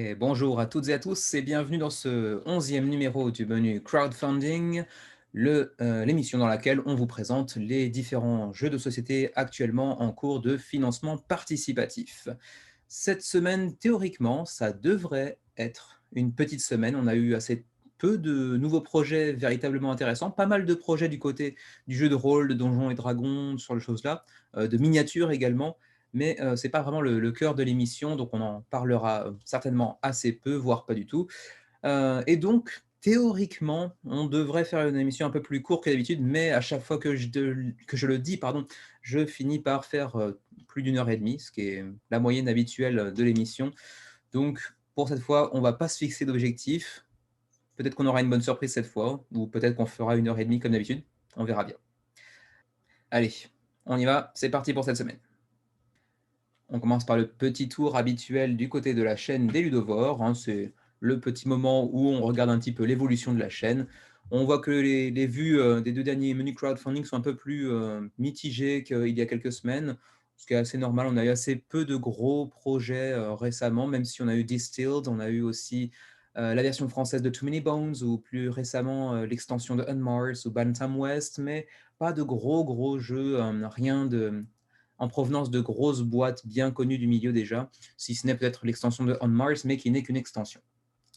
Et bonjour à toutes et à tous et bienvenue dans ce 11e numéro du menu Crowdfunding, l'émission dans laquelle on vous présente les différents jeux de société actuellement en cours de financement participatif. Cette semaine, théoriquement, ça devrait être une petite semaine. On a eu assez peu de nouveaux projets véritablement intéressants, pas mal de projets du côté du jeu de rôle, de Donjons et Dragons, sur les choses-là, de miniatures également, mais ce n'est pas vraiment le cœur de l'émission, donc on en parlera certainement assez peu, voire pas du tout. Et donc, théoriquement, on devrait faire une émission un peu plus courte que d'habitude, mais à chaque fois que je le dis, pardon, je finis par faire plus d'une heure et demie, ce qui est la moyenne habituelle de l'émission. Donc, pour cette fois, on ne va pas se fixer d'objectif. Peut-être qu'on aura une bonne surprise cette fois, ou peut-être qu'on fera une heure et demie comme d'habitude. On verra bien. Allez, on y va, c'est parti pour cette semaine. On commence par le petit tour habituel du côté de la chaîne des Ludovores, hein. C'est le petit moment où on regarde un petit peu l'évolution de la chaîne. On voit que les vues des 2 derniers menus crowdfunding sont un peu plus mitigées qu'il y a quelques semaines, ce qui est assez normal. On a eu assez peu de gros projets récemment, même si on a eu Distilled, on a eu aussi la version française de Too Many Bones, ou plus récemment l'extension de Unmars ou Bantam West, mais pas de gros jeux, rien en provenance de grosses boîtes bien connues du milieu déjà, si ce n'est peut-être l'extension de On Mars, mais qui n'est qu'une extension.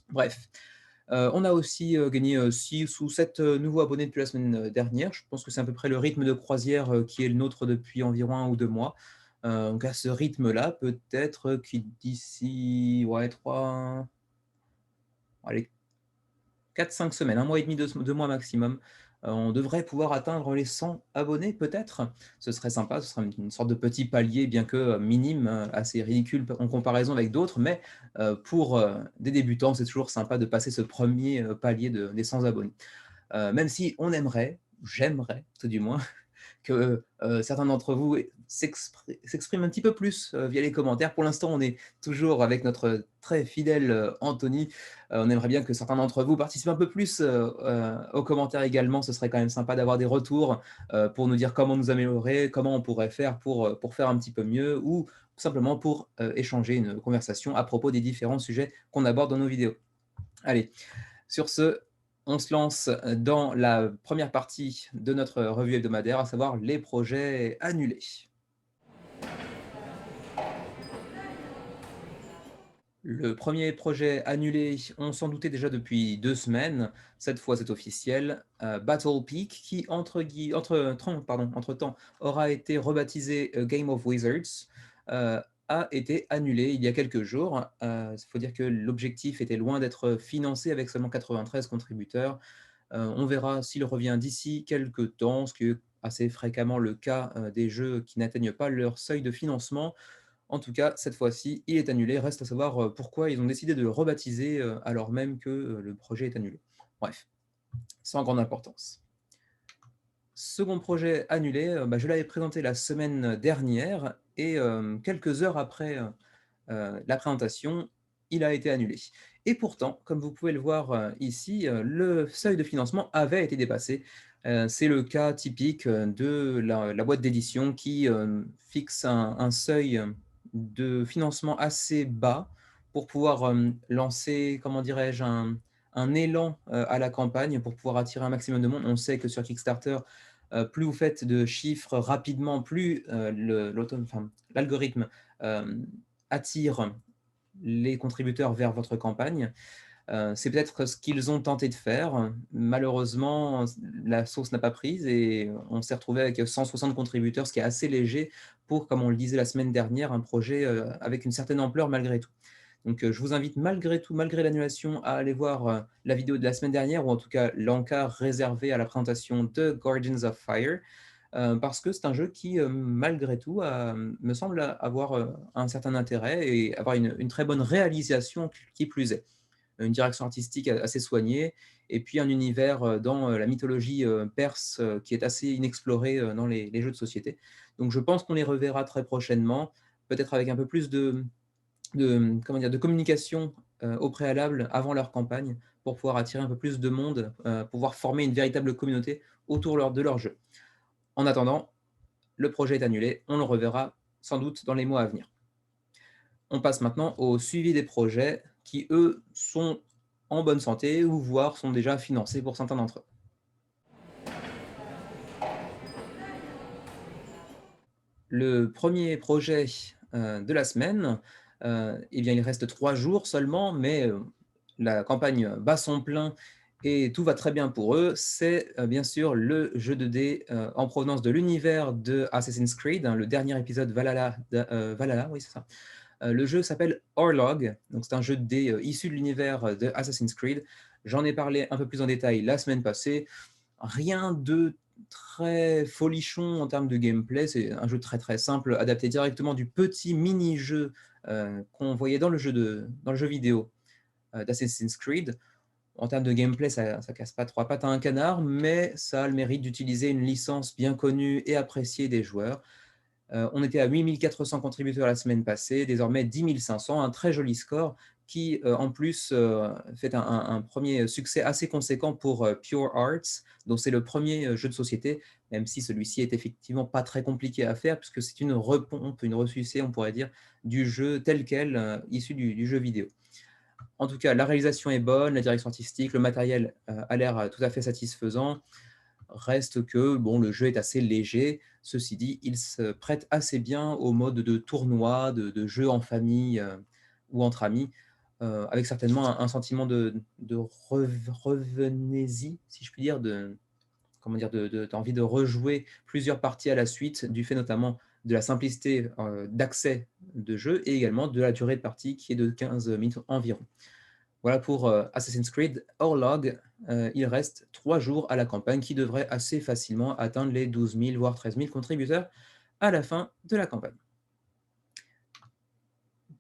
Bref, on a aussi gagné 6 ou 7 nouveaux abonnés depuis la semaine dernière. Je pense que c'est à peu près le rythme de croisière qui est le nôtre depuis environ 1 ou 2 mois. Donc à ce rythme-là, peut-être qu'il d'ici 3, allez, 4-5 semaines, 1 mois et demi, 2 mois maximum, on devrait pouvoir atteindre les 100 abonnés peut-être. Ce serait sympa, ce serait une sorte de petit palier, bien que minime, assez ridicule en comparaison avec d'autres, mais pour des débutants, c'est toujours sympa de passer ce premier palier des 100 abonnés. Même si on aimerait, j'aimerais tout du moins, que certains d'entre vous s'expriment un petit peu plus via les commentaires. Pour l'instant, on est toujours avec notre très fidèle Anthony. On aimerait bien que certains d'entre vous participent un peu plus aux commentaires également. Ce serait quand même sympa d'avoir des retours pour nous dire comment nous améliorer, comment on pourrait faire pour faire un petit peu mieux, ou tout simplement pour échanger une conversation à propos des différents sujets qu'on aborde dans nos vidéos. Allez, sur ce, on se lance dans la première partie de notre revue hebdomadaire, à savoir les projets annulés. Le premier projet annulé, on s'en doutait déjà depuis 2 semaines. Cette fois, c'est officiel. Battle Peak, qui entre-temps aura été rebaptisé Game of Wizards, a été annulé il y a quelques jours. Il faut dire que l'objectif était loin d'être financé avec seulement 93 contributeurs. On verra s'il revient d'ici quelques temps, ce qui est assez fréquemment le cas des jeux qui n'atteignent pas leur seuil de financement. En tout cas, cette fois-ci, il est annulé. Reste à savoir pourquoi ils ont décidé de le rebaptiser alors même que le projet est annulé. Bref, sans grande importance. Second projet annulé, je l'avais présenté la semaine dernière et quelques heures après la présentation, il a été annulé. Et pourtant, comme vous pouvez le voir ici, le seuil de financement avait été dépassé. C'est le cas typique de la boîte d'édition qui fixe un seuil de financement assez bas pour pouvoir lancer, comment dirais-je, un élan à la campagne pour pouvoir attirer un maximum de monde. On sait que sur Kickstarter, plus vous faites de chiffres rapidement, plus l'algorithme attire les contributeurs vers votre campagne. C'est peut-être ce qu'ils ont tenté de faire. Malheureusement, la sauce n'a pas prise et on s'est retrouvé avec 160 contributeurs, ce qui est assez léger pour, comme on le disait la semaine dernière, un projet avec une certaine ampleur malgré tout. Donc je vous invite malgré tout, malgré l'annulation, à aller voir la vidéo de la semaine dernière, ou en tout cas l'encart réservé à la présentation de Guardians of Fire, parce que c'est un jeu qui, malgré tout, me semble avoir un certain intérêt et avoir une très bonne réalisation qui plus est. Une direction artistique assez soignée, et puis un univers dans la mythologie perse qui est assez inexploré dans les jeux de société. Donc je pense qu'on les reverra très prochainement, peut-être avec un peu plus de communication au préalable avant leur campagne, pour pouvoir attirer un peu plus de monde, pouvoir former une véritable communauté autour de leur jeu. En attendant, le projet est annulé, on le reverra sans doute dans les mois à venir. On passe maintenant au suivi des projets. qui, eux, sont en bonne santé ou voire sont déjà financés pour certains d'entre eux. Le premier projet, de la semaine, eh bien, il reste 3 jours seulement, mais, la campagne bat son plein et tout va très bien pour eux. C'est, bien sûr, le jeu de dés, en provenance de l'univers de Assassin's Creed, hein, le dernier épisode Valhalla, oui, c'est ça. Le jeu s'appelle Orlog, donc c'est un jeu de dés, issu de l'univers, de Assassin's Creed. J'en ai parlé un peu plus en détail la semaine passée. Rien de très folichon en termes de gameplay, c'est un jeu très, très simple, adapté directement du petit mini-jeu, qu'on voyait dans le jeu vidéo, d'Assassin's Creed. En termes de gameplay, ça casse pas 3 pattes à un canard, mais ça a le mérite d'utiliser une licence bien connue et appréciée des joueurs. On était à 8 400 contributeurs la semaine passée, désormais 10 500, un très joli score qui, en plus, fait un premier succès assez conséquent pour Pure Arts, dont c'est le premier jeu de société, même si celui-ci est effectivement pas très compliqué à faire, puisque c'est une repompe, une ressucée, on pourrait dire, du jeu tel quel, issu du jeu vidéo. En tout cas, la réalisation est bonne, la direction artistique, le matériel a l'air tout à fait satisfaisant. Reste que bon, le jeu est assez léger. Ceci dit, il se prête assez bien au mode de tournoi, de jeu en famille ou entre amis, avec certainement un sentiment de revenez-y, si je puis dire, comment dire, d'envie de rejouer plusieurs parties à la suite, du fait notamment de la simplicité d'accès de jeu et également de la durée de partie qui est de 15 minutes environ. Voilà pour Assassin's Creed Orlog. Il reste 3 jours à la campagne qui devrait assez facilement atteindre les 12 000 voire 13 000 contributeurs à la fin de la campagne.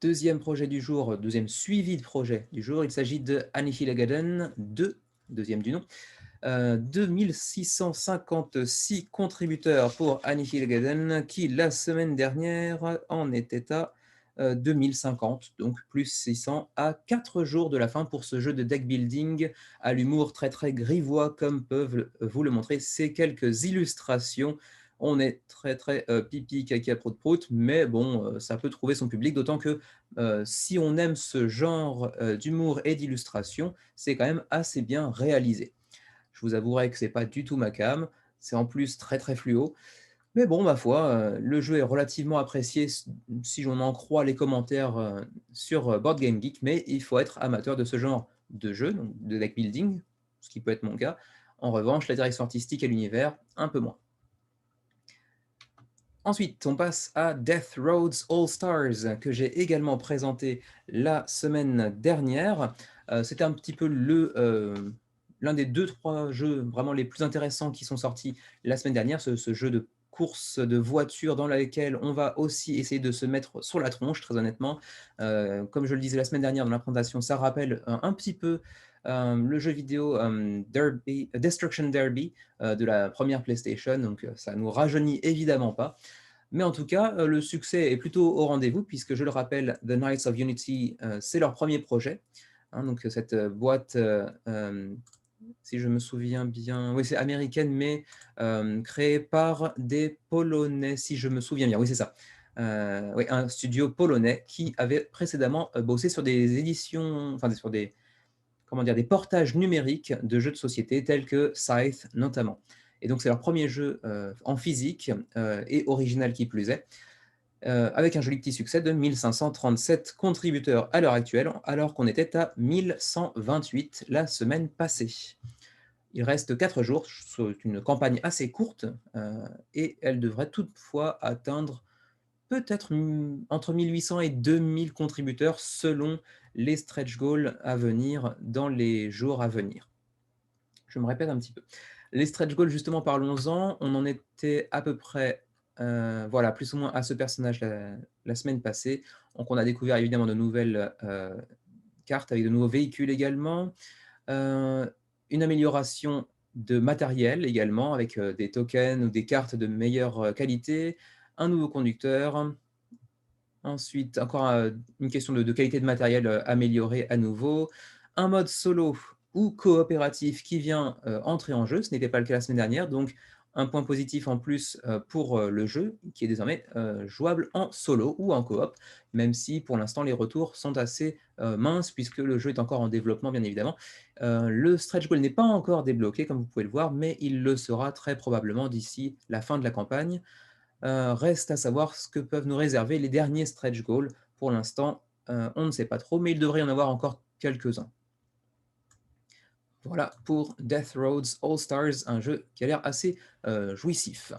Deuxième projet du jour, deuxième suivi de projet du jour, il s'agit de Annihilagadden 2, deuxième du nom. 2656 contributeurs pour Annihilagadden qui, la semaine dernière, en était à 2050, donc plus 600 à 4 jours de la fin pour ce jeu de deck building à l'humour très très grivois comme peuvent vous le montrer ces quelques illustrations. On est très très pipi, caca, prout prout, mais bon, ça peut trouver son public, d'autant que si on aime ce genre d'humour et d'illustration, c'est quand même assez bien réalisé. Je vous avouerai que c'est pas du tout ma came, c'est en plus très très fluo. Mais bon, ma foi, le jeu est relativement apprécié si j'en en crois les commentaires sur Board Game Geek, mais il faut être amateur de ce genre de jeu, donc de deck building, ce qui peut être mon cas. En revanche, la direction artistique et l'univers, un peu moins. Ensuite, on passe à Death Roads All Stars, que j'ai également présenté la semaine dernière. C'était un petit peu l'un des 2-3 jeux vraiment les plus intéressants qui sont sortis la semaine dernière, ce jeu de course de voiture dans lequel on va aussi essayer de se mettre sur la tronche, très honnêtement. Comme je le disais la semaine dernière dans la présentation, ça rappelle un petit peu le jeu vidéo Destruction Derby de la première PlayStation, donc ça nous rajeunit évidemment pas. Mais en tout cas, le succès est plutôt au rendez-vous, puisque je le rappelle, The Knights of Unity, c'est leur premier projet. Hein, donc cette boîte, si je me souviens bien, oui, c'est américaine, mais créée par des Polonais, si je me souviens bien. Oui, c'est ça. Oui, un studio polonais qui avait précédemment bossé sur des éditions, enfin sur des, comment dire, des portages numériques de jeux de société tels que Scythe notamment. Et donc c'est leur premier jeu en physique et original qui plus est, avec un joli petit succès de 1537 contributeurs à l'heure actuelle, alors qu'on était à 1128 la semaine passée. Il reste 4 jours, c'est une campagne assez courte, et elle devrait toutefois atteindre peut-être entre 1800 et 2000 contributeurs selon les stretch goals à venir dans les jours à venir. Je me répète un petit peu. Les stretch goals, justement, parlons-en. On en était à peu près, voilà, plus ou moins à ce personnage la semaine passée. Donc, on a découvert évidemment de nouvelles cartes avec de nouveaux véhicules également. Une amélioration de matériel également, avec des tokens ou des cartes de meilleure qualité. Un nouveau conducteur. Ensuite, encore une question de qualité de matériel améliorée à nouveau. Un mode solo ou coopératif qui vient entrer en jeu. Ce n'était pas le cas la semaine dernière. Donc, Un point positif en plus, pour, le jeu qui est désormais, jouable en solo ou en coop, même si pour l'instant les retours sont assez, minces puisque le jeu est encore en développement bien évidemment. Le stretch goal n'est pas encore débloqué comme vous pouvez le voir, mais il le sera très probablement d'ici la fin de la campagne. Reste à savoir ce que peuvent nous réserver les derniers stretch goals. Pour l'instant, on ne sait pas trop, mais il devrait y en avoir encore quelques-uns. Voilà pour Death Roads All Stars, un jeu qui a l'air assez, jouissif.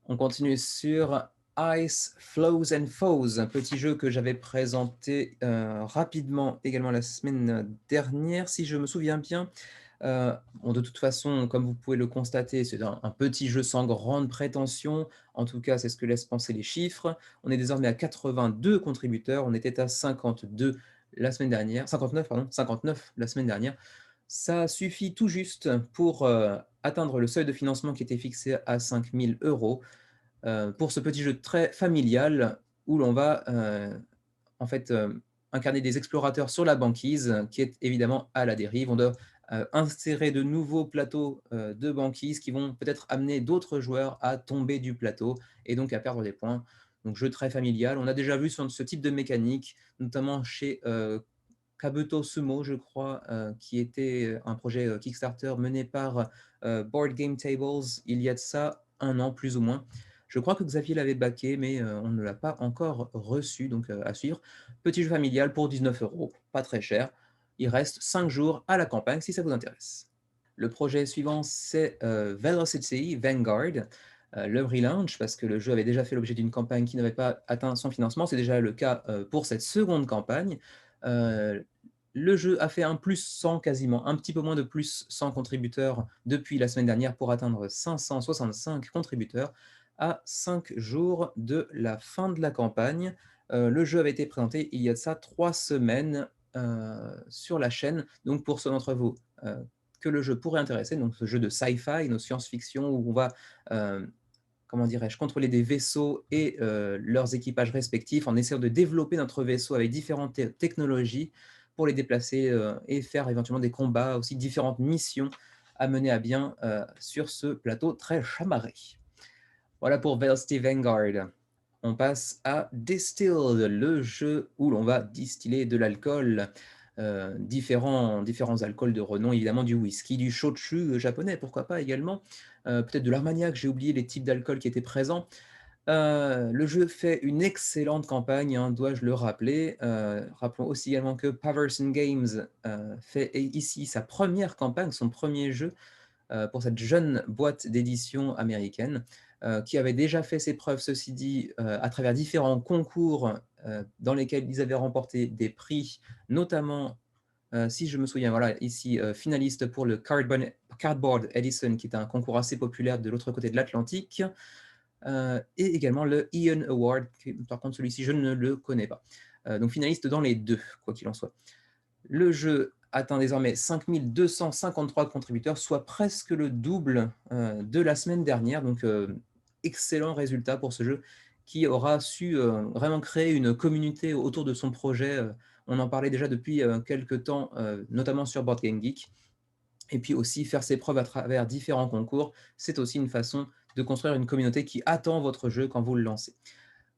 On continue sur Ice Flows and Foes, un petit jeu que j'avais présenté, rapidement également la semaine dernière, si je me souviens bien. Bon, de toute façon, comme vous pouvez le constater, c'est un petit jeu sans grande prétention. En tout cas, c'est ce que laissent penser les chiffres. On est désormais à 82 contributeurs. On était à 52 la semaine dernière, 59 pardon, 59 la semaine dernière. Ça suffit tout juste pour, atteindre le seuil de financement qui était fixé à 5 000 €, pour ce petit jeu très familial où l'on va, en fait, incarner des explorateurs sur la banquise, qui est évidemment à la dérive. On doit, insérer de nouveaux plateaux, de banquise qui vont peut-être amener d'autres joueurs à tomber du plateau et donc à perdre des points. Donc jeu très familial. On a déjà vu ce type de mécanique, notamment chez, Kabuto Sumo, je crois, qui était un projet, Kickstarter mené par, Board Game Tables, il y a de ça 1 an plus ou moins. Je crois que Xavier l'avait backé, mais, on ne l'a pas encore reçu, donc, à suivre. Petit jeu familial pour 19 €, pas très cher. Il reste 5 jours à la campagne si ça vous intéresse. Le projet suivant, c'est, Velocity Vanguard, le relaunch, parce que le jeu avait déjà fait l'objet d'une campagne qui n'avait pas atteint son financement. C'est déjà le cas, pour cette seconde campagne. Heu, le jeu a fait un plus 100 quasiment, un petit peu moins de plus 100 contributeurs depuis la semaine dernière pour atteindre 565 contributeurs à 5 jours de la fin de la campagne. Le jeu avait été présenté il y a de ça 3 semaines, sur la chaîne. Donc pour ceux d'entre vous, que le jeu pourrait intéresser, donc ce jeu de sci-fi, nos science-fiction où on va, comment dirais-je, contrôler des vaisseaux et leurs équipages respectifs en essayant de développer notre vaisseau avec différentes technologies pour les déplacer et faire éventuellement des combats, aussi différentes missions à mener à bien sur ce plateau très chamarré. Voilà pour Velocity Vanguard. On passe à Distilled, le jeu où l'on va distiller de l'alcool, différents alcools de renom, évidemment du whisky, du shochu japonais, pourquoi pas également, peut-être de l'armagnac, j'ai oublié les types d'alcool qui étaient présents. Le jeu fait une excellente campagne, hein, dois-je le rappeler. Rappelons aussi également que Paverson Games, fait ici sa première campagne, son premier jeu, pour cette jeune boîte d'édition américaine, qui avait déjà fait ses preuves, ceci dit, à travers différents concours, dans lesquels ils avaient remporté des prix, notamment, si je me souviens, voilà, ici, finaliste pour le Cardboard Edison, qui est un concours assez populaire de l'autre côté de l'Atlantique, et également le Ian Award, qui par contre celui-ci je ne le connais pas. Donc finaliste dans les 2, quoi qu'il en soit. Le jeu atteint désormais 5 253 contributeurs, soit presque le double, de la semaine dernière. Donc, excellent résultat pour ce jeu qui aura su, vraiment créer une communauté autour de son projet. On en parlait déjà depuis, quelque temps, notamment sur Board Game Geek, et puis aussi faire ses preuves à travers différents concours. C'est aussi une façon de construire une communauté qui attend votre jeu quand vous le lancez.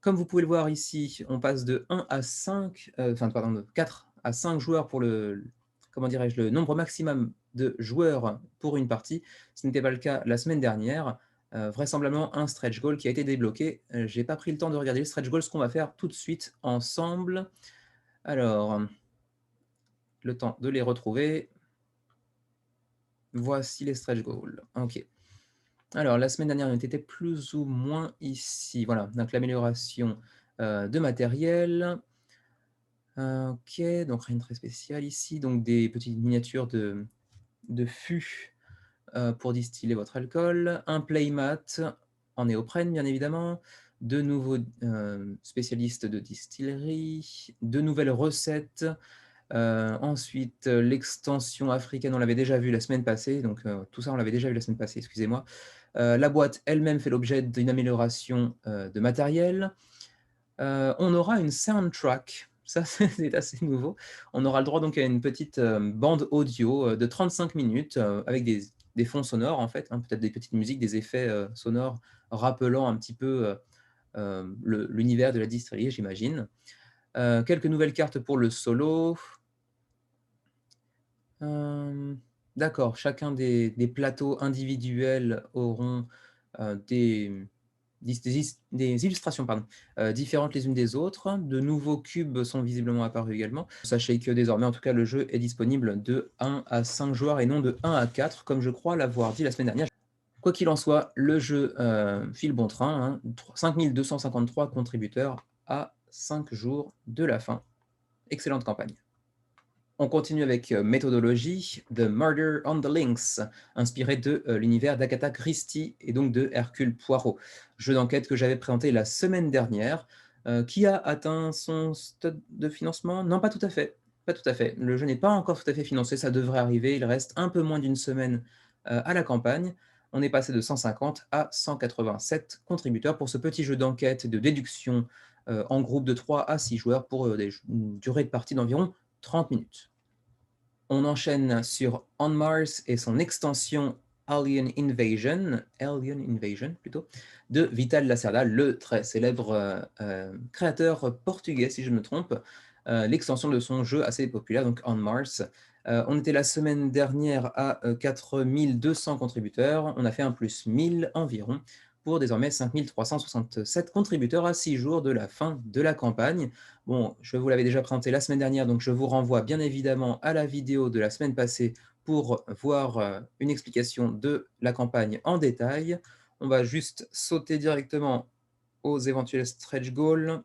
Comme vous pouvez le voir ici, on passe de 1 à 5, enfin pardon, de 4 à 5 joueurs pour le comment dirais-je? Le nombre maximum de joueurs pour une partie. Ce n'était pas le cas la semaine dernière. Vraisemblablement un stretch goal qui a été débloqué. J'ai pas pris le temps de regarder le stretch goal, ce qu'on va faire tout de suite ensemble. Alors, le temps de les retrouver. Voici les stretch goals. OK. Alors la semaine dernière, on était plus ou moins ici. Voilà, donc l'amélioration, de matériel. OK, donc rien de très spécial ici, donc des petites miniatures de fûts, pour distiller votre alcool, un playmat en néoprène bien évidemment, de nouveaux, spécialistes de distillerie, de nouvelles recettes, ensuite, l'extension africaine, on l'avait déjà vu la semaine passée, donc tout ça on l'avait déjà vu la semaine passée, excusez-moi. La boîte elle-même fait l'objet d'une amélioration, de matériel. On aura une soundtrack, ça c'est assez nouveau. On aura le droit donc à une petite, bande audio, de 35 minutes, avec des des fonds sonores en fait, hein, peut-être des petites musiques, des effets, sonores rappelant un petit peu, l'univers de la distillerie, j'imagine. Quelques nouvelles cartes pour le solo. Hem, d'accord, chacun des plateaux individuels auront, des illustrations, pardon, différentes les unes des autres. De nouveaux cubes sont visiblement apparus également. Sachez que désormais, en tout cas, le jeu est disponible de 1 à 5 joueurs et non de 1 à 4, comme je crois l'avoir dit la semaine dernière. Quoi qu'il en soit, le jeu, file bon train, hein, 5 253 contributeurs à 5 jours de la fin. Excellente campagne. On continue avec méthodologie, The Murder on the Links, inspiré de l'univers d'Agatha Christie et donc de Hercule Poirot. Jeu d'enquête que j'avais présenté la semaine dernière, qui a atteint son stade de financement. Non, pas tout à fait. Pas tout à fait. Le jeu n'est pas encore tout à fait financé, ça devrait arriver. Il reste un peu moins d'une semaine à la campagne. On est passé de 150 à 187 contributeurs pour ce petit jeu d'enquête de déduction en groupe de 3 à 6 joueurs pour une durée de partie d'environ 30 minutes. On enchaîne sur On Mars et son extension Alien Invasion plutôt, de Vital Lacerda, le très célèbre créateur portugais, si je ne me trompe, l'extension de son jeu assez populaire, donc On Mars. On était la semaine dernière à 4200 contributeurs, on a fait un plus 1000 environ, pour désormais 5367 contributeurs à 6 jours de la fin de la campagne. Bon, je vous l'avais déjà présenté la semaine dernière, donc je vous renvoie bien évidemment à la vidéo de la semaine passée pour voir une explication de la campagne en détail. On va juste sauter directement aux éventuels stretch goals.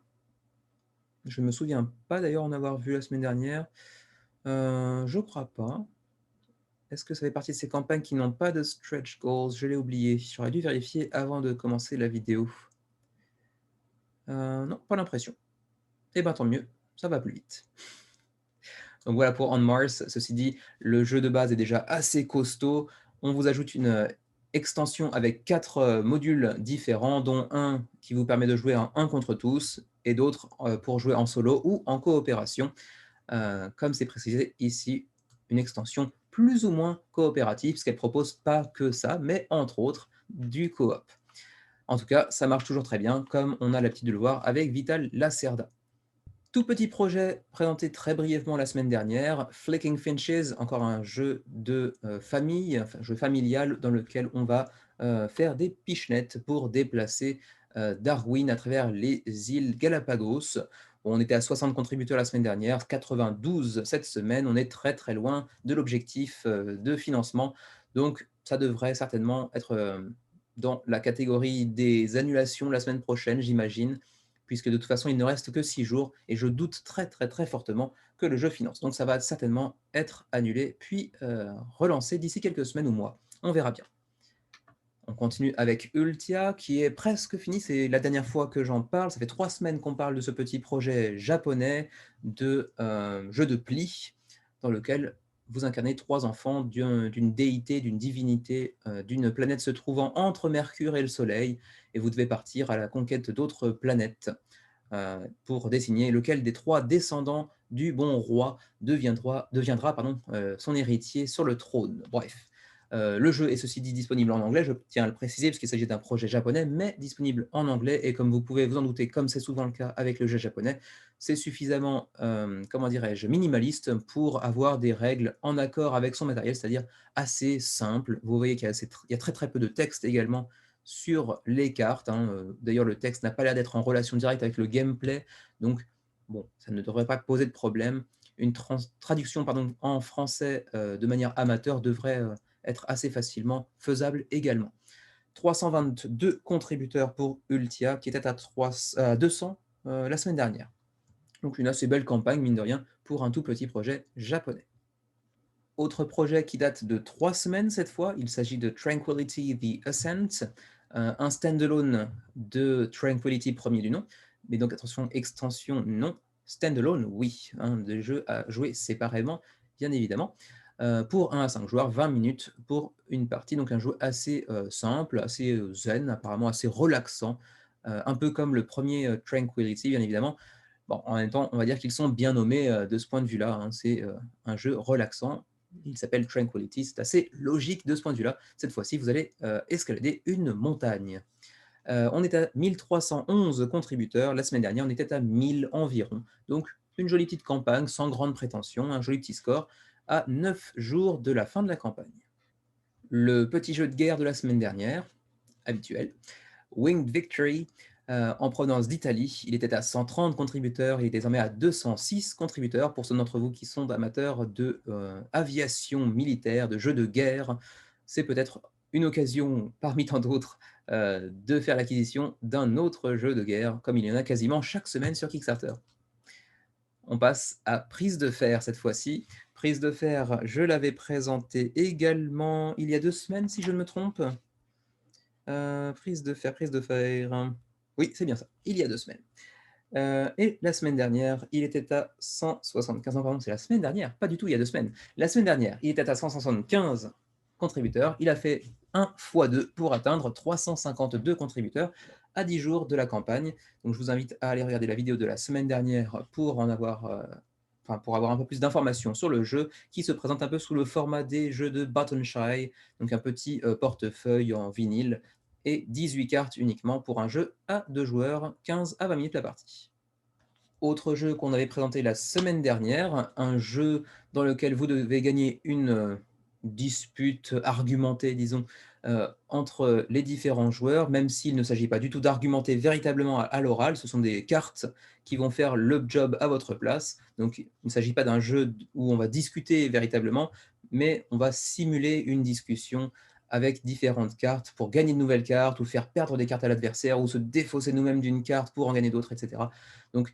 Je ne me souviens pas d'ailleurs en avoir vu la semaine dernière. Je crois pas. Est-ce que ça fait partie de ces campagnes qui n'ont pas de stretch goals? Je l'ai oublié. J'aurais dû vérifier avant de commencer la vidéo. Non, pas l'impression. Eh bien tant mieux, ça va plus vite. Donc voilà pour On Mars. Ceci dit, le jeu de base est déjà assez costaud. On vous ajoute une extension avec 4 modules différents, dont un qui vous permet de jouer en un contre tous et d'autres pour jouer en solo ou en coopération. Comme c'est précisé ici, une extension plus ou moins coopérative, parce qu'elle ne propose pas que ça, mais entre autres du coop. En tout cas, ça marche toujours très bien, comme on a l'habitude de le voir avec Vital Lacerda. Tout petit projet présenté très brièvement la semaine dernière, Flicking Finches, encore un jeu de famille, enfin jeu familial dans lequel on va faire des pichenettes pour déplacer Darwin à travers les îles Galapagos. On était à 60 contributeurs la semaine dernière, 92 cette semaine, on est très très loin de l'objectif de financement, donc ça devrait certainement être dans la catégorie des annulations la semaine prochaine, j'imagine, puisque de toute façon, il ne reste que 6 jours et je doute très, très, très fortement que le jeu finance. Donc ça va certainement être annulé, puis relancé d'ici quelques semaines ou mois. On verra bien. On continue avec Ultia, qui est presque fini. C'est la dernière fois que j'en parle. Ça fait 3 semaines qu'on parle de ce petit projet japonais de jeu de pli, dans lequel vous incarnez 3 enfants d'une déité, d'une divinité, d'une planète se trouvant entre Mercure et le Soleil, et vous devez partir à la conquête d'autres planètes pour désigner lequel des 3 descendants du bon roi deviendra son héritier sur le trône. Bref. Le jeu est ceci dit disponible en anglais, je tiens à le préciser parce qu'il s'agit d'un projet japonais, mais disponible en anglais, et comme vous pouvez vous en douter, comme c'est souvent le cas avec le jeu japonais, c'est suffisamment, comment dirais-je, minimaliste pour avoir des règles en accord avec son matériel, c'est-à-dire assez simple. Vous voyez qu'il y a très très peu de texte également sur les cartes, hein. D'ailleurs, le texte n'a pas l'air d'être en relation directe avec le gameplay, donc bon, ça ne devrait pas poser de problème. Une traduction en français de manière amateur devrait être assez facilement faisable également. 322 contributeurs pour Ultia, qui était à 200 la semaine dernière. Donc une assez belle campagne, mine de rien, pour un tout petit projet japonais. Autre projet qui date de 3 semaines cette fois, il s'agit de Tranquility The Ascent, un standalone de Tranquility premier du nom, mais donc attention, extension non, standalone oui, des jeux à jouer séparément, bien évidemment, pour 1 à 5 joueurs, 20 minutes pour une partie, donc un jeu assez simple, assez zen, apparemment assez relaxant, un peu comme le premier Tranquility, bien évidemment. Bon, en même temps, on va dire qu'ils sont bien nommés de ce point de vue-là, hein, c'est un jeu relaxant, Il s'appelle Tranquility. C'est assez logique de ce point de vue-là. Cette fois-ci, vous allez escalader une montagne. On est à 1311 contributeurs. La semaine dernière, on était à 1000 environ. Donc, une jolie petite campagne sans grande prétention, un joli petit score à 9 jours de la fin de la campagne. Le petit jeu de guerre de la semaine dernière, habituel, Winged Victory, en provenance d'Italie. Il était à 130 contributeurs, il est désormais à 206 contributeurs. Pour ceux d'entre vous qui sont amateurs de aviation militaire, de jeux de guerre, c'est peut-être une occasion parmi tant d'autres de faire l'acquisition d'un autre jeu de guerre, comme il y en a quasiment chaque semaine sur Kickstarter. On passe à Prise de fer cette fois-ci. Prise de fer, je l'avais présenté également il y a 2 semaines, si je ne me trompe. Prise de fer, prise de fer. Oui, c'est bien ça, il y a 2 semaines. Et la semaine dernière, il était à 175. Non, pardon, c'est la semaine dernière, pas du tout il y a 2 semaines. La semaine dernière, il était à 175 contributeurs. Il a fait 1 fois 2 pour atteindre 352 contributeurs à 10 jours de la campagne. Donc je vous invite à aller regarder la vidéo de la semaine dernière pour en avoir, pour avoir un peu plus d'informations sur le jeu, qui se présente un peu sous le format des jeux de Button Shy, donc un petit portefeuille en vinyle et 18 cartes uniquement pour un jeu à 2 joueurs, 15 à 20 minutes la partie. Autre jeu qu'on avait présenté la semaine dernière, un jeu dans lequel vous devez gagner une dispute argumentée, disons, entre les différents joueurs, même s'il ne s'agit pas du tout d'argumenter véritablement à l'oral, ce sont des cartes qui vont faire le job à votre place. Donc il ne s'agit pas d'un jeu où on va discuter véritablement, mais on va simuler une discussion avec différentes cartes pour gagner de nouvelles cartes, ou faire perdre des cartes à l'adversaire, ou se défausser nous-mêmes d'une carte pour en gagner d'autres, etc. Donc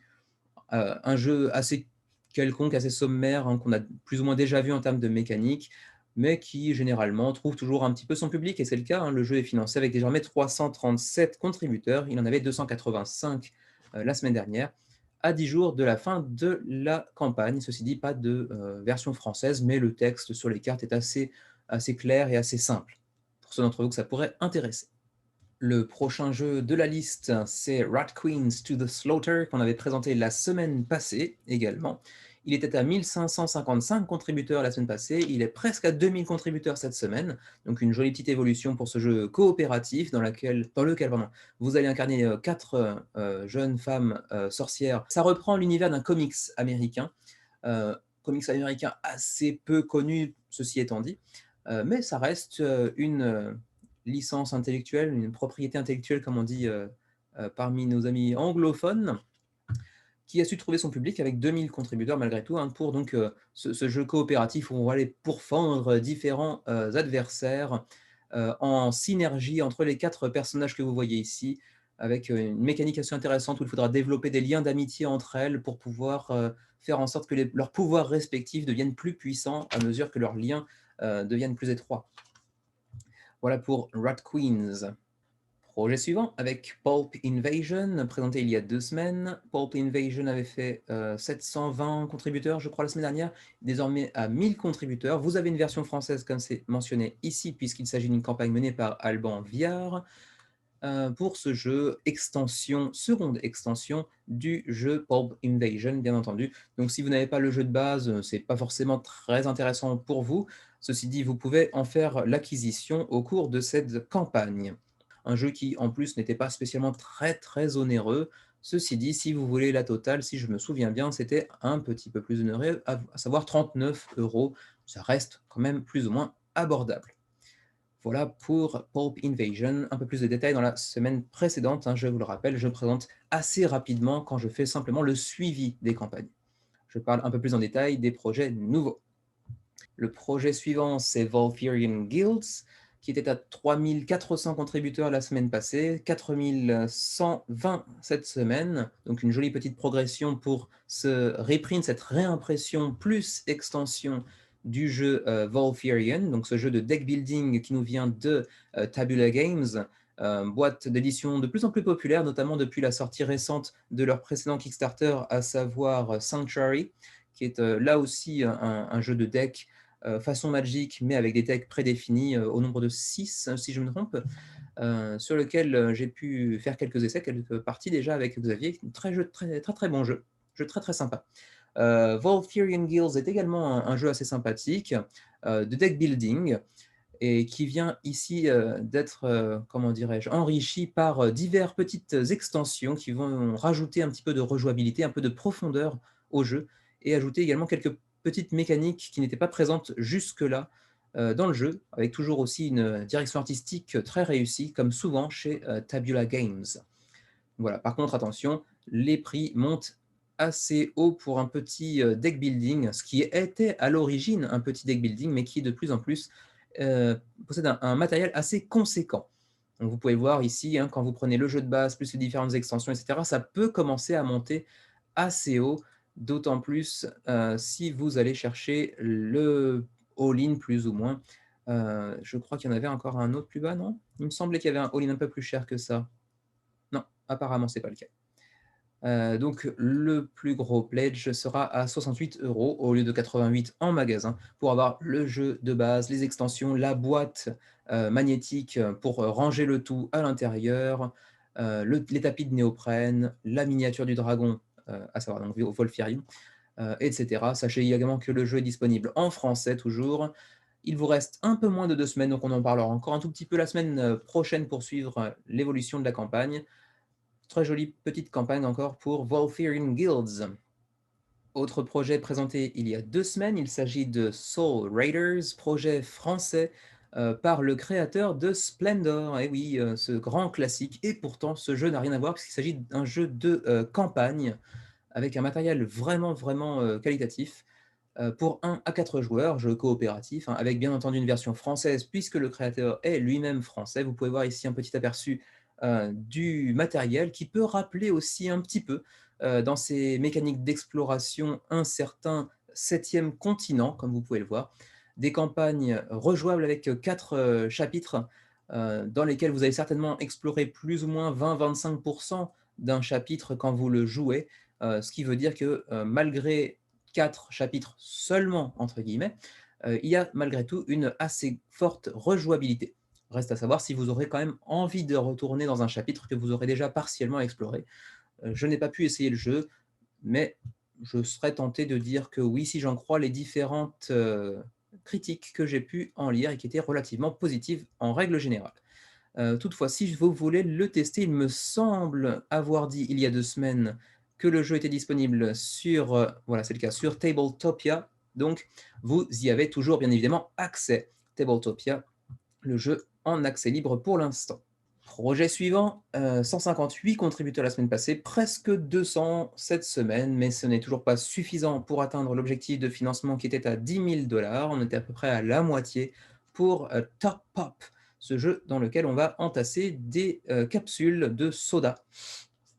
un jeu assez quelconque, assez sommaire, hein, qu'on a plus ou moins déjà vu en termes de mécanique, mais qui généralement trouve toujours un petit peu son public, et c'est le cas, hein. Le jeu est financé avec désormais 337 contributeurs, il en avait 285 la semaine dernière, à 10 jours de la fin de la campagne. Ceci dit, pas de version française, mais le texte sur les cartes est assez clair et assez simple, pour ceux d'entre vous que ça pourrait intéresser. Le prochain jeu de la liste, c'est Rat Queens to the Slaughter, qu'on avait présenté la semaine passée également. Il était à 1555 contributeurs la semaine passée, il est presque à 2000 contributeurs cette semaine, donc une jolie petite évolution pour ce jeu coopératif dans lequel vous allez incarner 4 jeunes femmes sorcières. Ça reprend l'univers d'un comics américain assez peu connu, ceci étant dit, mais ça reste une licence intellectuelle, une propriété intellectuelle, comme on dit parmi nos amis anglophones, qui a su trouver son public avec 2000 contributeurs malgré tout, hein, pour donc ce jeu coopératif où on va aller pourfendre différents adversaires en synergie entre les 4 personnages que vous voyez ici, avec une mécanique assez intéressante où il faudra développer des liens d'amitié entre elles pour pouvoir faire en sorte que leurs pouvoirs respectifs deviennent plus puissants à mesure que leurs liens deviennent plus étroits. Voilà pour Rat Queens. Projet suivant avec Pulp Invasion, présenté il y a 2 semaines. Pulp Invasion avait fait 720 contributeurs, je crois, la semaine dernière, désormais à 1000 contributeurs. Vous avez une version française, comme c'est mentionné ici, puisqu'il s'agit d'une campagne menée par Alban Viard pour ce jeu seconde extension du jeu Pulp Invasion, bien entendu. Donc si vous n'avez pas le jeu de base, c'est pas forcément très intéressant pour vous. Ceci dit, vous pouvez en faire l'acquisition au cours de cette campagne. Un jeu qui, en plus, n'était pas spécialement très onéreux. Ceci dit, si vous voulez la totale, si je me souviens bien, c'était un petit peu plus onéreux, à savoir 39 €. Ça reste quand même plus ou moins abordable. Voilà pour Pulp Invasion. Un peu plus de détails dans la semaine précédente, hein, je vous le rappelle, je présente assez rapidement quand je fais simplement le suivi des campagnes. Je parle un peu plus en détail des projets nouveaux. Le projet suivant, c'est Volfirian Guilds, qui était à 3400 contributeurs la semaine passée, 4120 cette semaine, donc une jolie petite progression pour ce reprint, cette réimpression plus extension du jeu Volfirian, donc ce jeu de deck building qui nous vient de Tabula Games, boîte d'édition de plus en plus populaire, notamment depuis la sortie récente de leur précédent Kickstarter, à savoir Sanctuary, qui est là aussi un jeu de deck façon Magic, mais avec des decks prédéfinis au nombre de 6, si je me trompe, sur lequel j'ai pu faire quelques essais, quelques parties déjà avec Xavier. Très bon jeu, jeu très sympa. Voltherian Guilds est également un jeu assez sympathique de deck building et qui vient ici d'être, comment dirais-je, enrichi par diverses petites extensions qui vont rajouter un petit peu de rejouabilité, un peu de profondeur au jeu et ajouter également quelques petites mécaniques qui n'étaient pas présentes jusque-là dans le jeu, avec toujours aussi une direction artistique très réussie, comme souvent chez Tabula Games. Voilà. Par contre, attention, les prix montent assez haut pour un petit deck building, ce qui était à l'origine un petit deck building, mais qui de plus en plus euh, possède un matériel assez conséquent. Donc vous pouvez voir ici, hein, quand vous prenez le jeu de base, plus les différentes extensions, etc., ça peut commencer à monter assez haut, d'autant plus si vous allez chercher le all-in plus ou moins. Je crois qu'il y en avait encore un autre plus bas, non? Il me semblait qu'il y avait un all-in un peu plus cher que ça. Non, apparemment, c'est pas le cas. Donc le plus gros pledge sera à 68 € au lieu de 88 en magasin pour avoir le jeu de base, les extensions, la boîte magnétique pour ranger le tout à l'intérieur, les tapis de néoprène, la miniature du dragon, à savoir donc Volfirion, etc. Sachez également que le jeu est disponible en français toujours. Il vous reste un peu moins de 2 semaines, donc on en parlera encore un tout petit peu la semaine prochaine pour suivre l'évolution de la campagne. Très jolie petite campagne encore pour Voltherian Guilds. Autre projet présenté il y a 2 semaines, il s'agit de Soul Raiders, projet français par le créateur de Splendor. Et oui, ce grand classique. Et pourtant, ce jeu n'a rien à voir puisqu'il s'agit d'un jeu de campagne avec un matériel vraiment qualitatif pour 1 à 4 joueurs, jeu coopératif, hein, avec bien entendu une version française puisque le créateur est lui-même français. Vous pouvez voir ici un petit aperçu du matériel qui peut rappeler aussi un petit peu dans ses mécaniques d'exploration un certain 7e continent, comme vous pouvez le voir. Des campagnes rejouables avec 4 chapitres dans lesquels vous allez certainement explorer plus ou moins 20-25% d'un chapitre quand vous le jouez, ce qui veut dire que malgré 4 chapitres seulement, entre guillemets, il y a malgré tout une assez forte rejouabilité. Reste à savoir si vous aurez quand même envie de retourner dans un chapitre que vous aurez déjà partiellement exploré. Je n'ai pas pu essayer le jeu, mais je serais tenté de dire que oui, si j'en crois les différentes critiques que j'ai pu en lire et qui étaient relativement positives en règle générale. Toutefois, si vous voulez le tester, il me semble avoir dit il y a 2 semaines que le jeu était disponible sur, voilà, c'est le cas, sur Tabletopia. Donc, vous y avez toujours bien évidemment accès. Tabletopia, le jeu en accès libre pour l'instant. Projet suivant, 158 contributeurs la semaine passée, presque 200 cette semaine, mais ce n'est toujours pas suffisant pour atteindre l'objectif de financement qui était à 10 000 $. On était à peu près à la moitié pour Top Pop, ce jeu dans lequel on va entasser des capsules de soda.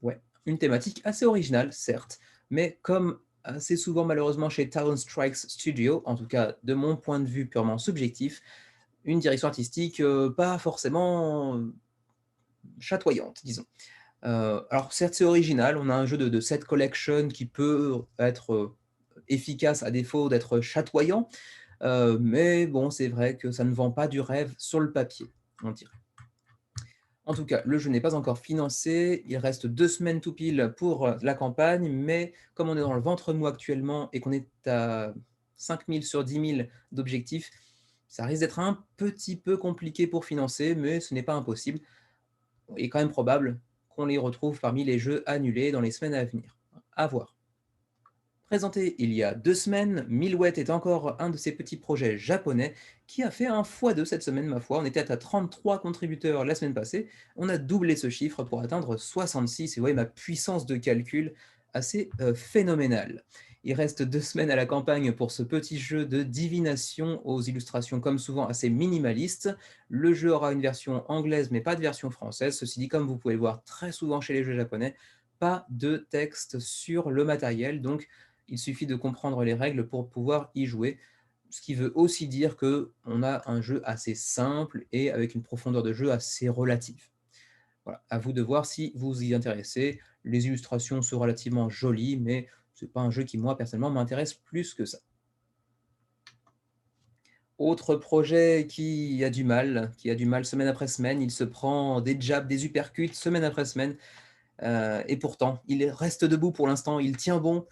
Ouais, une thématique assez originale, certes, mais comme assez souvent malheureusement chez Talon Strikes Studio, en tout cas de mon point de vue purement subjectif, une direction artistique pas forcément chatoyante, disons. Alors certes, c'est original, on a un jeu de set collection qui peut être efficace à défaut d'être chatoyant, mais bon, c'est vrai que ça ne vend pas du rêve sur le papier, on dirait. En tout cas, le jeu n'est pas encore financé, il reste 2 semaines tout pile pour la campagne, mais comme on est dans le ventre mou actuellement et qu'on est à 5000 sur 10 000 d'objectifs, ça risque d'être un petit peu compliqué pour financer, mais ce n'est pas impossible. Il est quand même probable qu'on les retrouve parmi les jeux annulés dans les semaines à venir. À voir. Présenté il y a 2 semaines, Milwet est encore un de ces petits projets japonais qui a fait un x2 cette semaine, ma foi. On était à 33 contributeurs la semaine passée. On a doublé ce chiffre pour atteindre 66. Et vous voyez ma puissance de calcul assez phénoménale. Il reste 2 semaines à la campagne pour ce petit jeu de divination aux illustrations comme souvent assez minimalistes. Le jeu aura une version anglaise mais pas de version française. Ceci dit, comme vous pouvez le voir très souvent chez les jeux japonais, pas de texte sur le matériel. Donc il suffit de comprendre les règles pour pouvoir y jouer, ce qui veut aussi dire qu'on a un jeu assez simple et avec une profondeur de jeu assez relative. Voilà, à vous de voir si vous y intéressez. Les illustrations sont relativement jolies, mais ce n'est pas un jeu qui, moi, personnellement, m'intéresse plus que ça. Autre projet qui a du mal semaine après semaine, il se prend des jabs, des uppercuts semaine après semaine, et pourtant, il reste debout pour l'instant, il tient bon.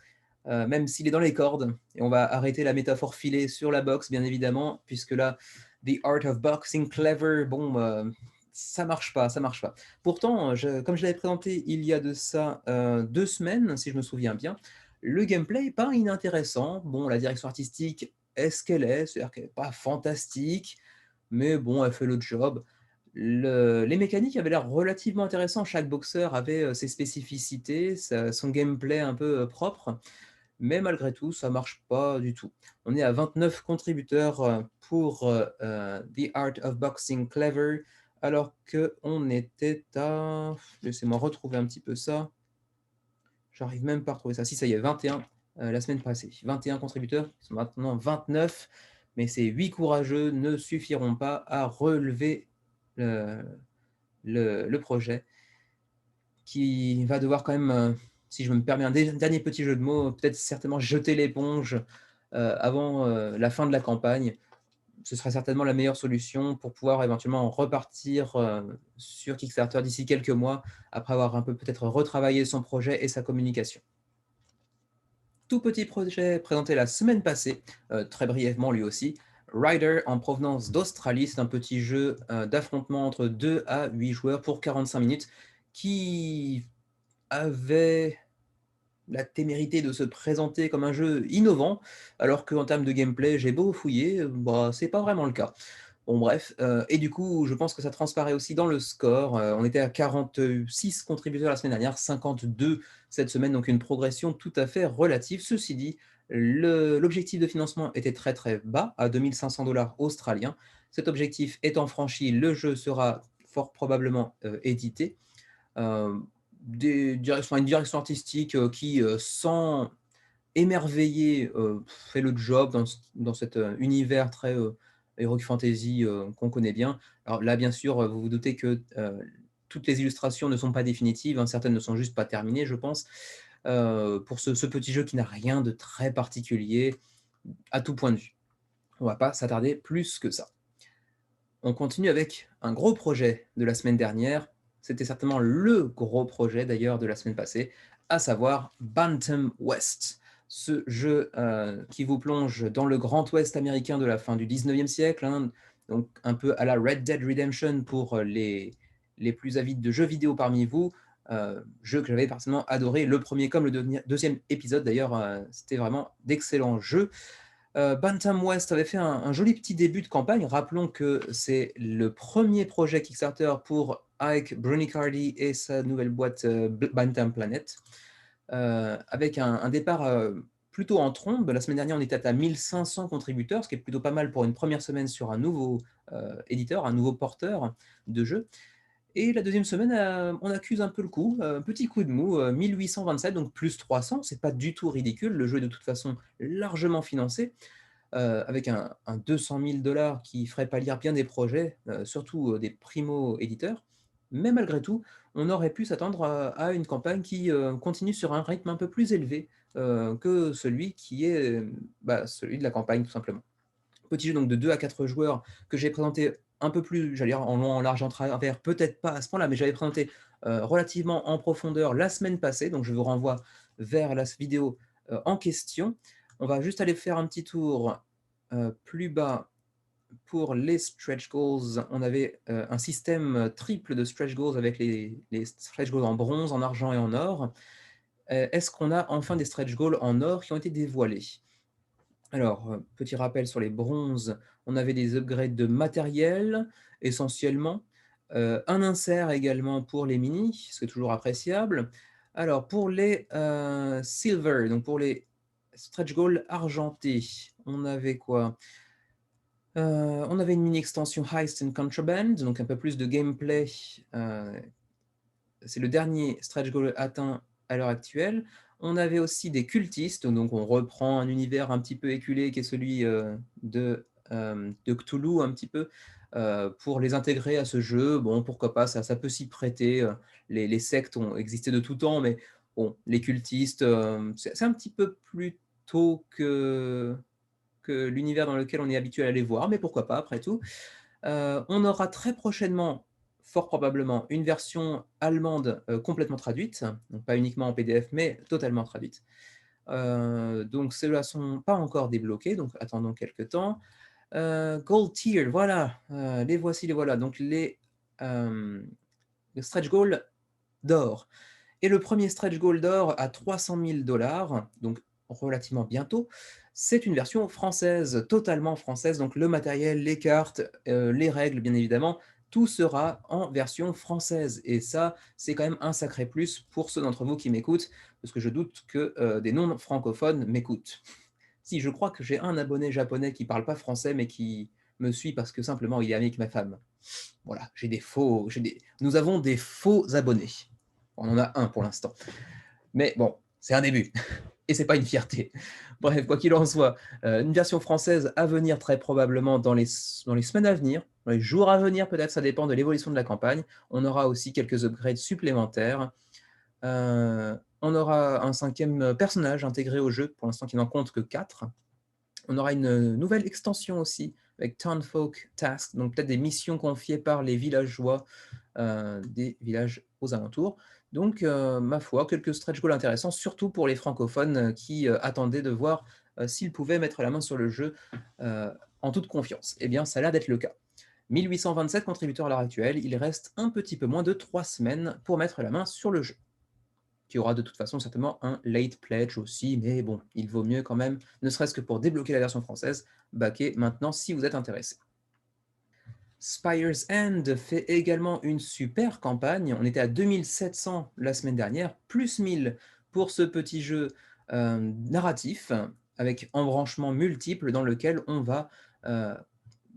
même s'il est dans les cordes. Et on va arrêter la métaphore filée sur la boxe, bien évidemment, puisque là, The Art of Boxing Clever, bon, ça marche pas, ça marche pas. Pourtant, comme je l'avais présenté il y a de ça 2 semaines, si je me souviens bien, le gameplay est pas inintéressant. Bon, la direction artistique est ce qu'elle est, c'est-à-dire qu'elle n'est pas fantastique, mais bon, elle fait le job. Les mécaniques avaient l'air relativement intéressantes. Chaque boxeur avait ses spécificités, son gameplay un peu propre, mais malgré tout, ça marche pas du tout. On est à 29 contributeurs pour The Art of Boxing Clever, alors qu'on était à... Laissez-moi retrouver un petit peu ça. J'arrive même pas à retrouver ça. Si, ça y est, 21 la semaine passée. 21 contributeurs, ils sont maintenant 29, mais ces 8 courageux ne suffiront pas à relever le, le projet, qui va devoir quand même, si je me permets un dernier petit jeu de mots, peut-être certainement jeter l'éponge avant la fin de la campagne. Ce serait certainement la meilleure solution pour pouvoir éventuellement repartir sur Kickstarter d'ici quelques mois, après avoir un peu peut-être retravaillé son projet et sa communication. Tout petit projet présenté la semaine passée, très brièvement lui aussi, Rider en provenance d'Australie. C'est un petit jeu d'affrontement entre 2 à 8 joueurs pour 45 minutes qui avait la témérité de se présenter comme un jeu innovant, alors qu'en termes de gameplay, j'ai beau fouiller, bah, c'est pas vraiment le cas. Bon bref, et du coup, je pense que ça transparaît aussi dans le score. On était à 46 contributeurs la semaine dernière, 52 cette semaine, donc une progression tout à fait relative. Ceci dit, l'objectif de financement était très très bas, à 2 500 $ australiens. Cet objectif étant franchi, le jeu sera fort probablement édité. Une direction artistique qui, sans émerveiller, fait le job dans cet univers très heroic fantasy qu'on connaît bien. Alors là, bien sûr, vous vous doutez que toutes les illustrations ne sont pas définitives, hein, certaines ne sont juste pas terminées, je pense. Pour ce petit jeu qui n'a rien de très particulier à tout point de vue. On va pas s'attarder plus que ça. On continue avec un gros projet de la semaine dernière. C'était certainement le gros projet d'ailleurs de la semaine passée, à savoir Bantam West. Ce jeu qui vous plonge dans le Grand Ouest américain de la fin du 19e siècle, hein, donc un peu à la Red Dead Redemption pour les plus avides de jeux vidéo parmi vous. Jeu que j'avais personnellement adoré, le premier comme le deuxième épisode d'ailleurs, c'était vraiment d'excellents jeux. Bantam West avait fait un joli petit début de campagne. Rappelons que c'est le premier projet Kickstarter pour Ike Brunicardi et sa nouvelle boîte Bantam Planet, avec un départ plutôt en trombe. La semaine dernière, on était à 1500 contributeurs, ce qui est plutôt pas mal pour une première semaine sur un nouveau éditeur, un nouveau porteur de jeu. Et la deuxième semaine, on accuse un peu le coup, petit coup de mou, 1827, donc plus 300, c'est pas du tout ridicule, le jeu est de toute façon largement financé, avec un 200 000 $ qui ferait pâlir bien des projets, surtout des primo-éditeurs. Mais malgré tout, on aurait pu s'attendre à une campagne qui continue sur un rythme un peu plus élevé que celui qui est celui de la campagne, tout simplement. Petit jeu donc de 2 à 4 joueurs que j'ai présenté un peu plus, j'allais dire en long, en large, en travers, peut-être pas à ce point-là, mais j'avais présenté relativement en profondeur la semaine passée, donc je vous renvoie vers la vidéo en question. On va juste aller faire un petit tour plus bas pour les stretch goals. On avait un système triple de stretch goals avec les stretch goals en bronze, en argent et en or. Est-ce qu'on a enfin des stretch goals en or qui ont été dévoilés? Alors, petit rappel sur les bronzes, on avait des upgrades de matériel, essentiellement, un insert également pour les minis, ce qui est toujours appréciable. Alors pour les, silver, donc pour les stretch goals argentés, on avait quoi? On avait une mini extension Heist and Contraband, donc un peu plus de gameplay, c'est le dernier stretch goal atteint à l'heure actuelle. On avait aussi des cultistes, donc on reprend un univers un petit peu éculé qui est celui de Cthulhu un petit peu, pour les intégrer à ce jeu. Bon, pourquoi pas, ça peut s'y prêter. Les sectes ont existé de tout temps, mais bon, les cultistes, c'est un petit peu plus tôt que l'univers dans lequel on est habitué à les voir, mais pourquoi pas après tout. On aura très prochainement, fort probablement, une version allemande complètement traduite, donc pas uniquement en PDF, mais totalement traduite. Donc ceux-là ne sont pas encore débloqués, donc attendons quelques temps. Gold tier, voilà, les voici, les voilà. Donc le stretch goal d'or. Et le premier stretch goal d'or à 300 000 $, donc relativement bientôt, c'est une version française, totalement française. Donc le matériel, les cartes, les règles, bien évidemment, tout sera en version française. Et ça, c'est quand même un sacré plus pour ceux d'entre vous qui m'écoutent, parce que je doute que des non-francophones m'écoutent. Si, je crois que j'ai un abonné japonais qui parle pas français, mais qui me suit parce que simplement il est ami avec ma femme. Voilà, nous avons des faux abonnés. On en a un pour l'instant. Mais bon, c'est un début. Et c'est pas une fierté. Bref, quoi qu'il en soit, une version française à venir très probablement dans les semaines à venir, dans les jours à venir peut-être, ça dépend de l'évolution de la campagne. On aura aussi quelques upgrades supplémentaires. On aura un 5e personnage intégré au jeu, pour l'instant qui n'en compte que 4. On aura une nouvelle extension aussi, avec Townfolk Tasks, donc peut-être des missions confiées par les villageois des villages aux alentours. Donc, ma foi, quelques stretch goals intéressants, surtout pour les francophones qui attendaient de voir s'ils pouvaient mettre la main sur le jeu en toute confiance. Eh bien, ça a l'air d'être le cas. 1827 contributeurs à l'heure actuelle, il reste un petit peu moins de 3 semaines pour mettre la main sur le jeu, qui aura de toute façon certainement un late pledge aussi, mais bon, il vaut mieux quand même, ne serait-ce que pour débloquer la version française, backer maintenant si vous êtes intéressé. Spire's End fait également une super campagne. On était à 2700 la semaine dernière, plus 1000 pour ce petit jeu narratif avec embranchements multiples dans lequel on va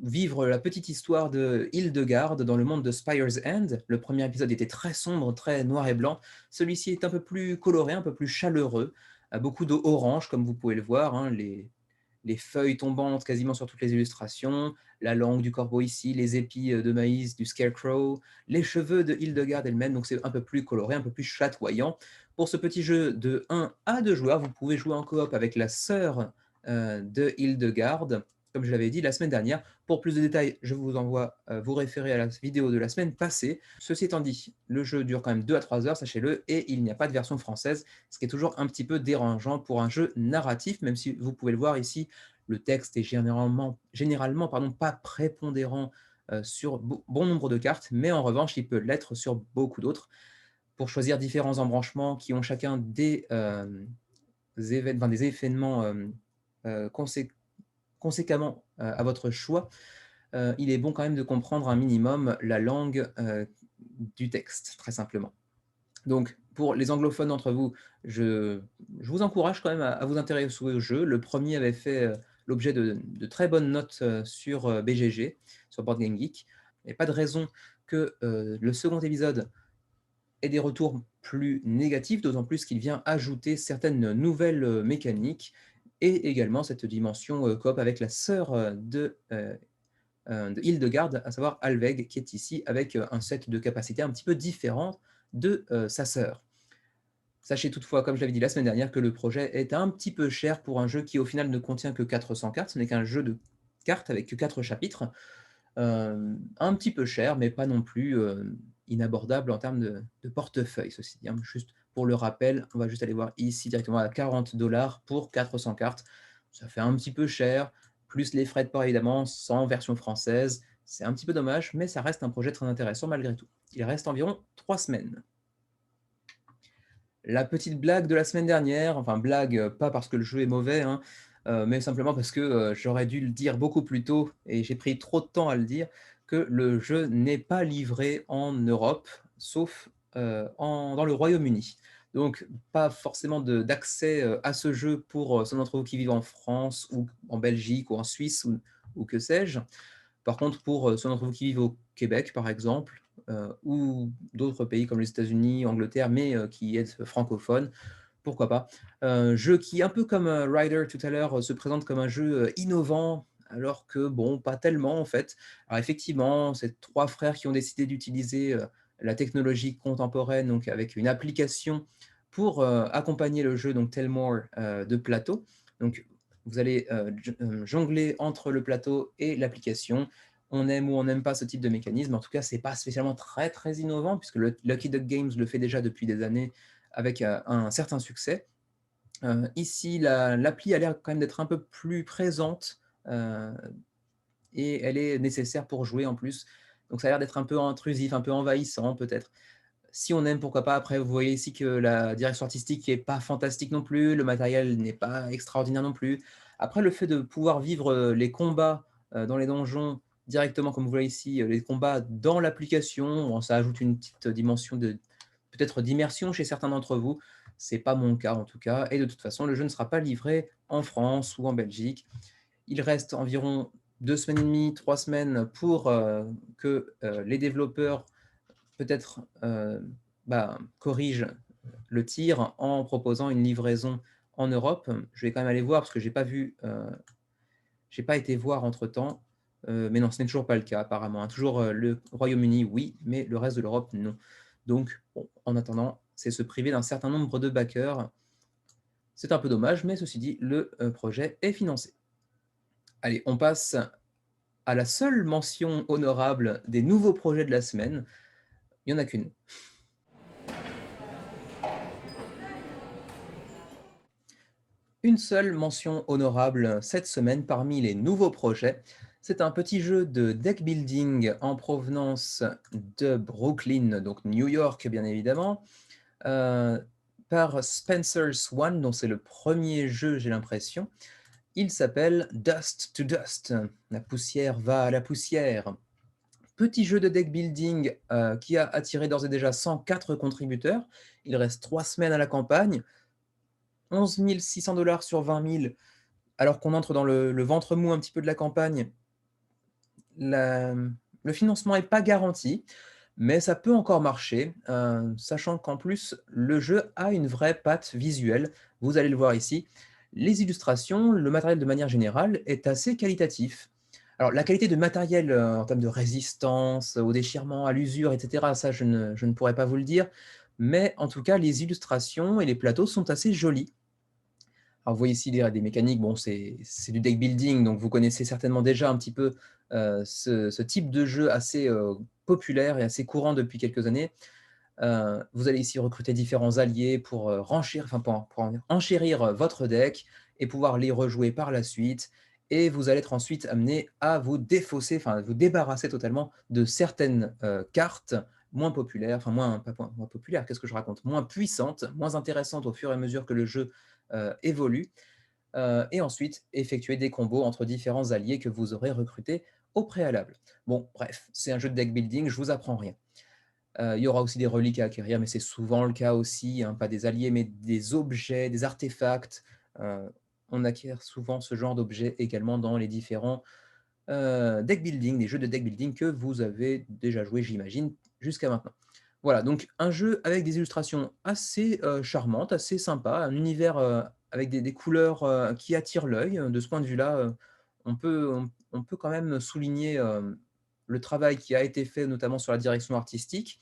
vivre la petite histoire de Hildegarde dans le monde de Spire's End. Le premier épisode était très sombre, très noir et blanc. Celui-ci est un peu plus coloré, un peu plus chaleureux, beaucoup d'orange comme vous pouvez le voir, hein, les feuilles tombantes quasiment sur toutes les illustrations, la langue du corbeau ici, les épis de maïs du Scarecrow, les cheveux de Hildegarde elle-même, donc c'est un peu plus coloré, un peu plus chatoyant. Pour ce petit jeu de 1 à 2 joueurs, vous pouvez jouer en coop avec la sœur de Hildegarde, comme je l'avais dit la semaine dernière. Pour plus de détails, je vous envoie vous référer à la vidéo de la semaine passée. Ceci étant dit, le jeu dure quand même 2 à 3 heures, sachez-le, et il n'y a pas de version française, ce qui est toujours un petit peu dérangeant pour un jeu narratif, même si vous pouvez le voir ici, le texte est généralement pas prépondérant sur bon nombre de cartes, mais en revanche, il peut l'être sur beaucoup d'autres. Pour choisir différents embranchements qui ont chacun des événements conséquemment à votre choix, il est bon quand même de comprendre un minimum la langue du texte, très simplement. Donc, pour les anglophones d'entre vous, je vous encourage quand même à vous intéresser au jeu. Le premier avait fait l'objet de très bonnes notes sur BGG, sur Board Game Geek. Il n'y a pas de raison que le second épisode ait des retours plus négatifs, d'autant plus qu'il vient ajouter certaines nouvelles mécaniques et également cette dimension coop avec la sœur de Hildegarde, à savoir Alveg, qui est ici avec un set de capacités un petit peu différent de sa sœur. Sachez toutefois, comme je l'avais dit la semaine dernière, que le projet est un petit peu cher pour un jeu qui au final ne contient que 400 cartes. Ce n'est qu'un jeu de cartes avec que 4 chapitres. Un petit peu cher, mais pas non plus inabordable en termes de portefeuille, ceci dit, hein. Juste pour le rappel, on va juste aller voir ici directement à 40 $ pour 400 cartes. Ça fait un petit peu cher, plus les frais de port évidemment, sans version française. C'est un petit peu dommage, mais ça reste un projet très intéressant malgré tout. Il reste environ 3 semaines. La petite blague de la semaine dernière, enfin blague, pas parce que le jeu est mauvais, hein, mais simplement parce que j'aurais dû le dire beaucoup plus tôt et j'ai pris trop de temps à le dire, que le jeu n'est pas livré en Europe, sauf dans le Royaume-Uni. Donc pas forcément d'accès à ce jeu pour ceux d'entre vous qui vivent en France ou en Belgique ou en Suisse ou que sais-je. Par contre, pour ceux d'entre vous qui vivent au Québec, par exemple, ou d'autres pays comme les États-Unis, Angleterre, mais qui êtes francophones, pourquoi pas. Jeu qui, un peu comme Rider tout à l'heure, se présente comme un jeu innovant, alors que, bon, pas tellement en fait. Alors effectivement, c'est 3 frères qui ont décidé d'utiliser la technologie contemporaine, donc avec une application pour accompagner le jeu, donc Tellmore de plateau. Donc vous allez jongler entre le plateau et l'application. On aime ou on n'aime pas ce type de mécanisme. En tout cas, c'est pas spécialement très très innovant, puisque le Lucky Duck Games le fait déjà depuis des années avec un certain succès. Ici, l'appli a l'air quand même d'être un peu plus présente, heu et elle est nécessaire pour jouer en plus. Donc ça a l'air d'être un peu intrusif, un peu envahissant peut-être. Si on aime, pourquoi pas. Après, vous voyez ici que la direction artistique est pas fantastique non plus, le matériel n'est pas extraordinaire non plus. Après, le fait de pouvoir vivre, les combats, dans les donjons directement comme vous voyez ici, les combats dans l'application, bon ça ajoute une petite dimension de peut-être d'immersion chez certains d'entre vous. C'est pas mon cas en tout cas et de toute façon, le jeu ne sera pas livré en France ou en Belgique. Il reste environ 2 semaines et demie, 3 semaines pour, que, les développeurs peut-être, corrigent le tir en proposant une livraison en Europe. Je vais quand même aller voir parce que j'ai pas été voir entre-temps, mais non, ce n'est toujours pas le cas apparemment, hein. Toujours, le Royaume-Uni, oui, mais le reste de l'Europe, non. Donc bon, en attendant, c'est se priver d'un certain nombre de backers. C'est un peu dommage, mais ceci dit, le, projet est financé. Allez, on passe à la seule mention honorable des nouveaux projets de la semaine. Il y en a qu'une. Une seule mention honorable cette semaine parmi les nouveaux projets. C'est un petit jeu de deck building en provenance de Brooklyn, donc New York bien évidemment, heu, par Spencer Swan, dont c'est le premier jeu, j'ai l'impression. Il s'appelle Dust to Dust. La poussière va à la poussière. Petit jeu de deck building, qui a attiré d'ores et déjà 104 contributeurs. Il reste 3 semaines à la campagne. 11 600 $ sur 20 000, alors qu'on entre dans le ventre mou un petit peu de la campagne. La le financement est pas garanti, mais ça peut encore marcher, sachant qu'en plus, le jeu a une vraie patte visuelle. Vous allez le voir ici. Les illustrations, le matériel de manière générale est assez qualitatif. Alors la qualité de matériel, en termes de résistance au déchirement, à l'usure et cetera, ça je ne pourrais pas vous le dire, mais en tout cas les illustrations et les plateaux sont assez jolis. Alors vous voyez ici des mécaniques, bon c'est du deck building, donc vous connaissez certainement déjà un petit peu, ce type de jeu assez, populaire et assez courant depuis quelques années. Vous allez ici recruter différents alliés pour, pour enchérir, votre deck et pouvoir les rejouer par la suite et vous allez être ensuite amené à vous défausser, enfin à vous débarrasser totalement de certaines, cartes moins populaires, enfin moins populaires, qu'est-ce que je raconte? Moins puissantes, moins intéressantes au fur et à mesure que le jeu, évolue, et ensuite effectuer des combos entre différents alliés que vous aurez recrutés au préalable. Bon bref, c'est un jeu de deck building, je vous apprends rien. Il y aura aussi des reliques à acquérir, mais c'est souvent le cas aussi, hein, pas des alliés, mais des objets, des artefacts. Heu, on acquiert souvent ce genre d'objets également dans les différents, deck building, des jeux de deck building que vous avez déjà joué, j'imagine, jusqu'à maintenant. Voilà, donc un jeu avec des illustrations assez, charmantes, assez sympas, un univers, avec des couleurs, qui attirent l'œil. De ce point de vue-là, on peut quand même souligner, le travail qui a été fait, notamment sur la direction artistique.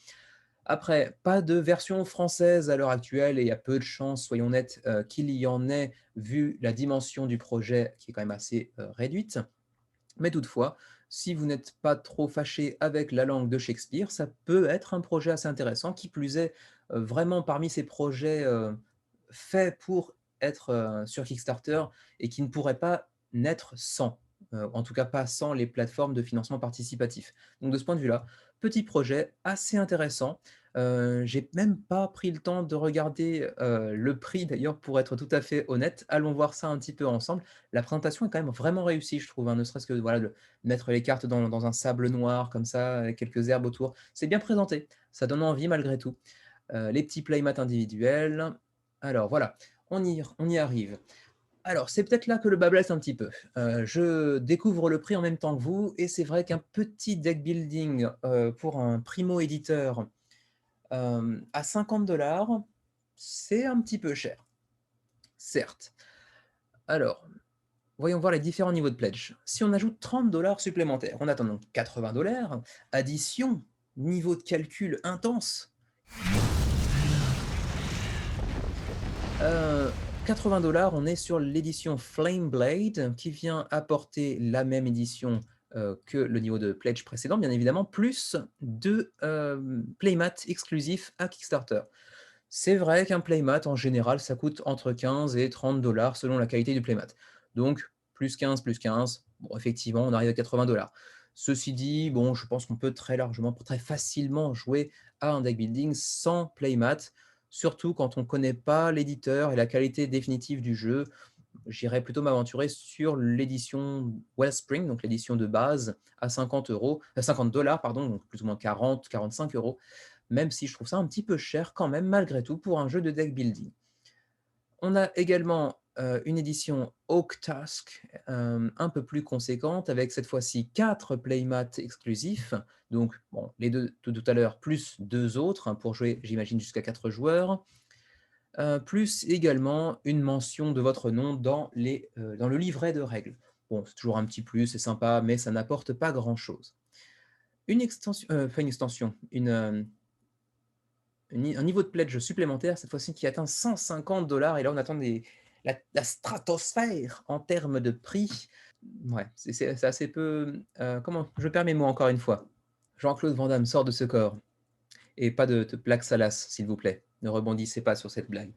Après, pas de version française à l'heure actuelle et il y a peu de chances, soyons nets, qu'il y en ait, vu la dimension du projet qui est quand même assez, réduite. Mais toutefois, si vous n'êtes pas trop fâché avec la langue de Shakespeare, ça peut être un projet assez intéressant. Qui plus est, vraiment parmi ces projets, faits pour être, sur Kickstarter et qui ne pourraient pas naître sans, en tout cas pas sans les plateformes de financement participatif. Donc de ce point de vue-là, petit projet assez intéressant. J'ai même pas pris le temps de regarder, le prix d'ailleurs pour être tout à fait honnête. Allons voir ça un petit peu ensemble. La présentation est quand même vraiment réussie, je trouve, hein, ne serait-ce que voilà, de mettre les cartes dans un sable noir comme ça, avec quelques herbes autour. C'est bien présenté, ça donne envie malgré tout. Les petits playmats individuels. Alors voilà, on y arrive. Alors, c'est peut-être là que le bât blesse un petit peu. Je découvre le prix en même temps que vous et c'est vrai qu'un petit deck building, pour un primo éditeur, à 50 $, c'est un petit peu cher, certes. Alors, voyons voir les différents niveaux de pledge. Si on ajoute 30 $ supplémentaires, on atteint donc 80 $. Addition, niveau de calcul intense. 80 $, on est sur l'édition Flame Blade qui vient apporter la même édition, que le niveau de pledge précédent, bien évidemment, plus 2 playmats exclusifs à Kickstarter. C'est vrai qu'un playmat, en général, ça coûte entre 15 et 30 $ selon la qualité du playmat. Donc, plus 15, bon, effectivement, on arrive à 80 $. Ceci dit, bon, je pense qu'on peut très largement, très facilement jouer à un deck building sans playmat, surtout quand on ne connaît pas l'éditeur et la qualité définitive du jeu. J'irais plutôt m'aventurer sur l'édition Wellspring, donc l'édition de base à 50 €, 50 $, pardon, donc plus ou moins 40-45 €, même si je trouve ça un petit peu cher quand même malgré tout pour un jeu de deck building. On a également, une édition Oak Tusk, un peu plus conséquente avec cette fois-ci 4 playmats exclusifs, donc bon, les 2 de tout à l'heure plus 2 autres, hein, pour jouer, j'imagine, jusqu'à 4 joueurs. Plus également une mention de votre nom dans le livret de règles. Bon, c'est toujours un petit plus, c'est sympa, mais ça n'apporte pas grand-chose. Une extension, pas une extension, un niveau de pledge supplémentaire, cette fois-ci qui atteint 150 $ et là on attend la stratosphère en termes de prix. Ouais, c'est assez peu, comment? Je perds mes mots encore une fois. Jean-Claude Van Damme sort de ce corps et pas de blague salace, s'il vous plaît. Ne rebondissez pas sur cette blague.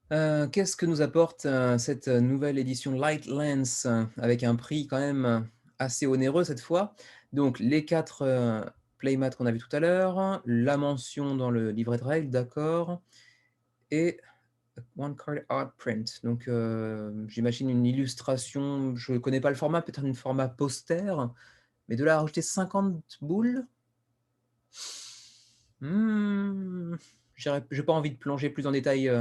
Qu'est-ce que nous apporte, cette nouvelle édition Light Lens, avec un prix quand même, assez onéreux cette fois? Donc les 4 playmats qu'on a vus tout à l'heure, la mention dans le livret de règles, d'accord, et one card art print. Donc j'imagine une illustration, je ne connais pas le format, peut-être un format poster, mais de là à rajouter 50 boules? Mmh, j'ai pas envie de plonger plus en détail,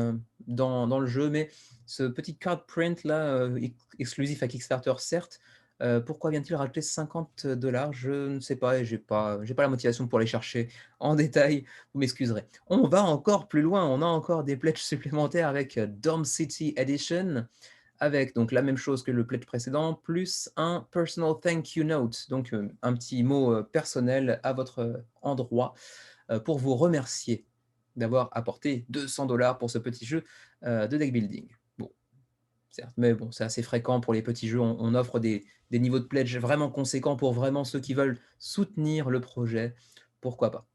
dans le jeu, mais ce petit card print là, exclusif à Kickstarter certes, pourquoi vient-il rajouter 50 $? Je ne sais pas et j'ai pas la motivation pour aller chercher en détail, vous m'excuserez. On va encore plus loin, on a encore des pledges supplémentaires avec, Dome City Edition, avec donc la même chose que le pledge précédent, plus un personal thank you note, donc, un petit mot, personnel à votre, endroit, pour vous remercier d'avoir apporté 200 $ pour ce petit jeu, de deck building. Bon, certes, mais bon, c'est assez fréquent pour les petits jeux. On offre des niveaux de pledge vraiment conséquents pour vraiment ceux qui veulent soutenir le projet, pourquoi pas.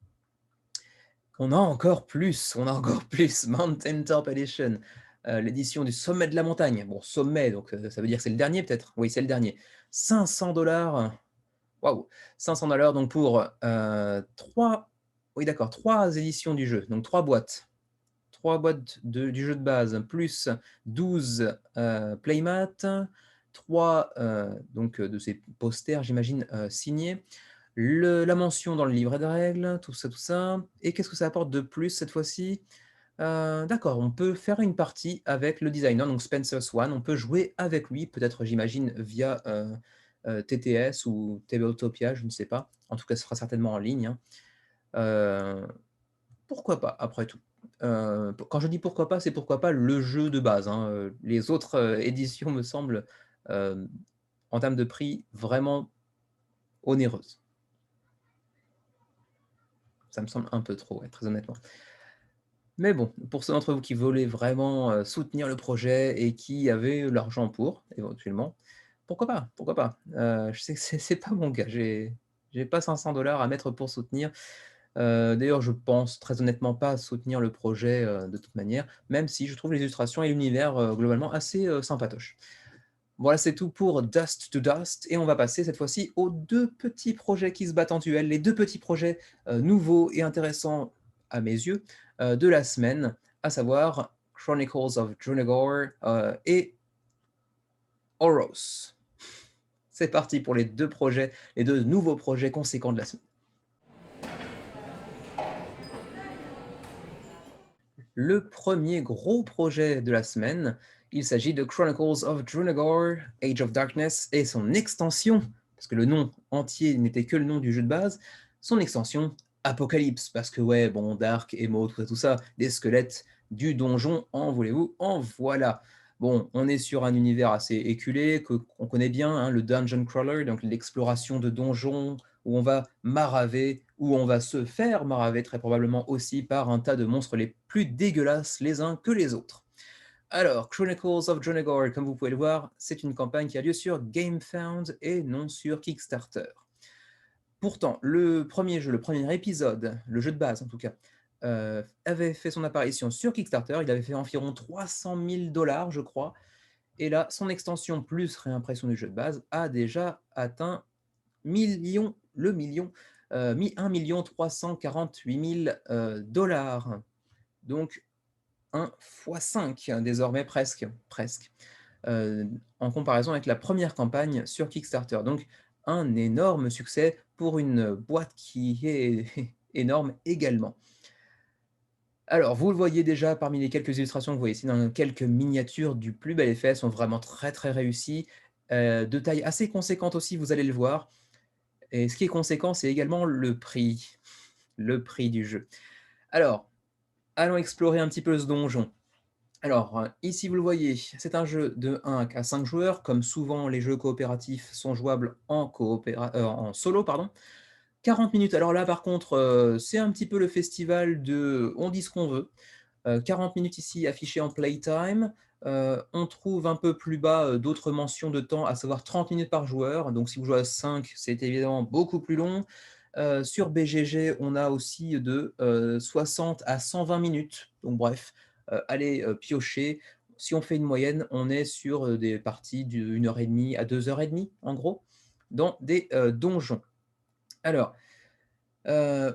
On a encore plus, Mountain Top Edition, l'édition du sommet de la montagne. Bon, sommet, donc ça veut dire que c'est le dernier peut-être? Oui, c'est le dernier. 500 $. Waouh! 500 $ donc pour, 3, oui d'accord, 3 éditions du jeu, donc 3 boîtes. 3 boîtes du jeu de base, plus 12 playmats, 3 donc de ces posters, j'imagine, signés. La mention dans le livret de règles, tout ça, tout ça. Et qu'est-ce que ça apporte de plus cette fois-ci? D'accord, on peut faire une partie avec le designer, donc Spencer Swan. On peut jouer avec lui, peut-être, j'imagine, via, TTS ou Tabletopia, je ne sais pas. En tout cas, ce sera certainement en ligne, hein. Heu, Pourquoi pas, après tout? Quand je dis pourquoi pas, c'est pourquoi pas le jeu de base, hein, les autres, éditions me semblent, hem, en termes de prix, vraiment onéreuses. Ça me semble un peu trop, ouais, très honnêtement. Mais bon, pour ceux d'entre vous qui voulaient vraiment, soutenir le projet et qui avaient l'argent pour, éventuellement, pourquoi pas? Pourquoi pas? Je sais que c'est pas mon cas, j'ai pas 500 $ à mettre pour soutenir. D'ailleurs, je pense très honnêtement pas soutenir le projet, de toute manière, même si je trouve les illustrations et l'univers, globalement assez, sympatoches. Voilà, c'est tout pour Dust to Dust et on va passer cette fois-ci aux 2 petits projets qui se battent en duel, les 2 petits projets, nouveaux et intéressants à mes yeux, de la semaine, à savoir Chronicles of Drunagor, et Oros. C'est parti pour les 2 nouveaux projets conséquents de la semaine. Le premier gros projet de la semaine, il s'agit de Chronicles of Drunagor, Age of Darkness et son extension, parce que le nom entier n'était que le nom du jeu de base, son extension Apocalypse, parce que ouais, bon, Dark, Emo, tout ça, des squelettes, du donjon, en voulez-vous, en voilà. Bon, on est sur un univers assez éculé, qu'on connaît bien, hein, le Dungeon Crawler, donc l'exploration de donjons, où on va maraver, où on va se faire maraver très probablement aussi par un tas de monstres les plus dégueulasses les uns que les autres. Alors, Chronicles of Dronagor, comme vous pouvez le voir, c'est une campagne qui a lieu sur GameFound et non sur Kickstarter. Pourtant, le premier jeu, le premier épisode, le jeu de base en tout cas, avait fait son apparition sur Kickstarter. Il avait fait environ 300 000 $ je crois et là, son extension plus réimpression du jeu de base a déjà atteint le million, mi 1 348 000 $. Donc 1 fois 5 désormais presque, en comparaison avec la première campagne sur Kickstarter. Donc un énorme succès pour une boîte qui est énorme également. Alors, vous le voyez déjà parmi les quelques illustrations que vous voyez ici dans quelques miniatures du plus bel effet, elles sont vraiment très, très réussies, de taille assez conséquente aussi, vous allez le voir et ce qui est conséquent, c'est également le prix du jeu. Alors, allons explorer un petit peu ce donjon. Alors, ici vous le voyez, c'est un jeu de 1 à 5 joueurs, comme souvent les jeux coopératifs sont jouables en solo, pardon. 40 minutes, alors là par contre, c'est un petit peu le festival de on dit ce qu'on veut. 40 minutes ici affichées en playtime. On trouve un peu plus bas, d'autres mentions de temps, à savoir 30 minutes par joueur. Donc si vous jouez à 5, c'est évidemment beaucoup plus long. Sur BGG, on a aussi de 60 à 120 minutes. Donc bref, allez piocher. Si on fait une moyenne, on est sur des parties d'1 heure et demie à 2 heures et demie, en gros, dans des donjons. Alors, euh,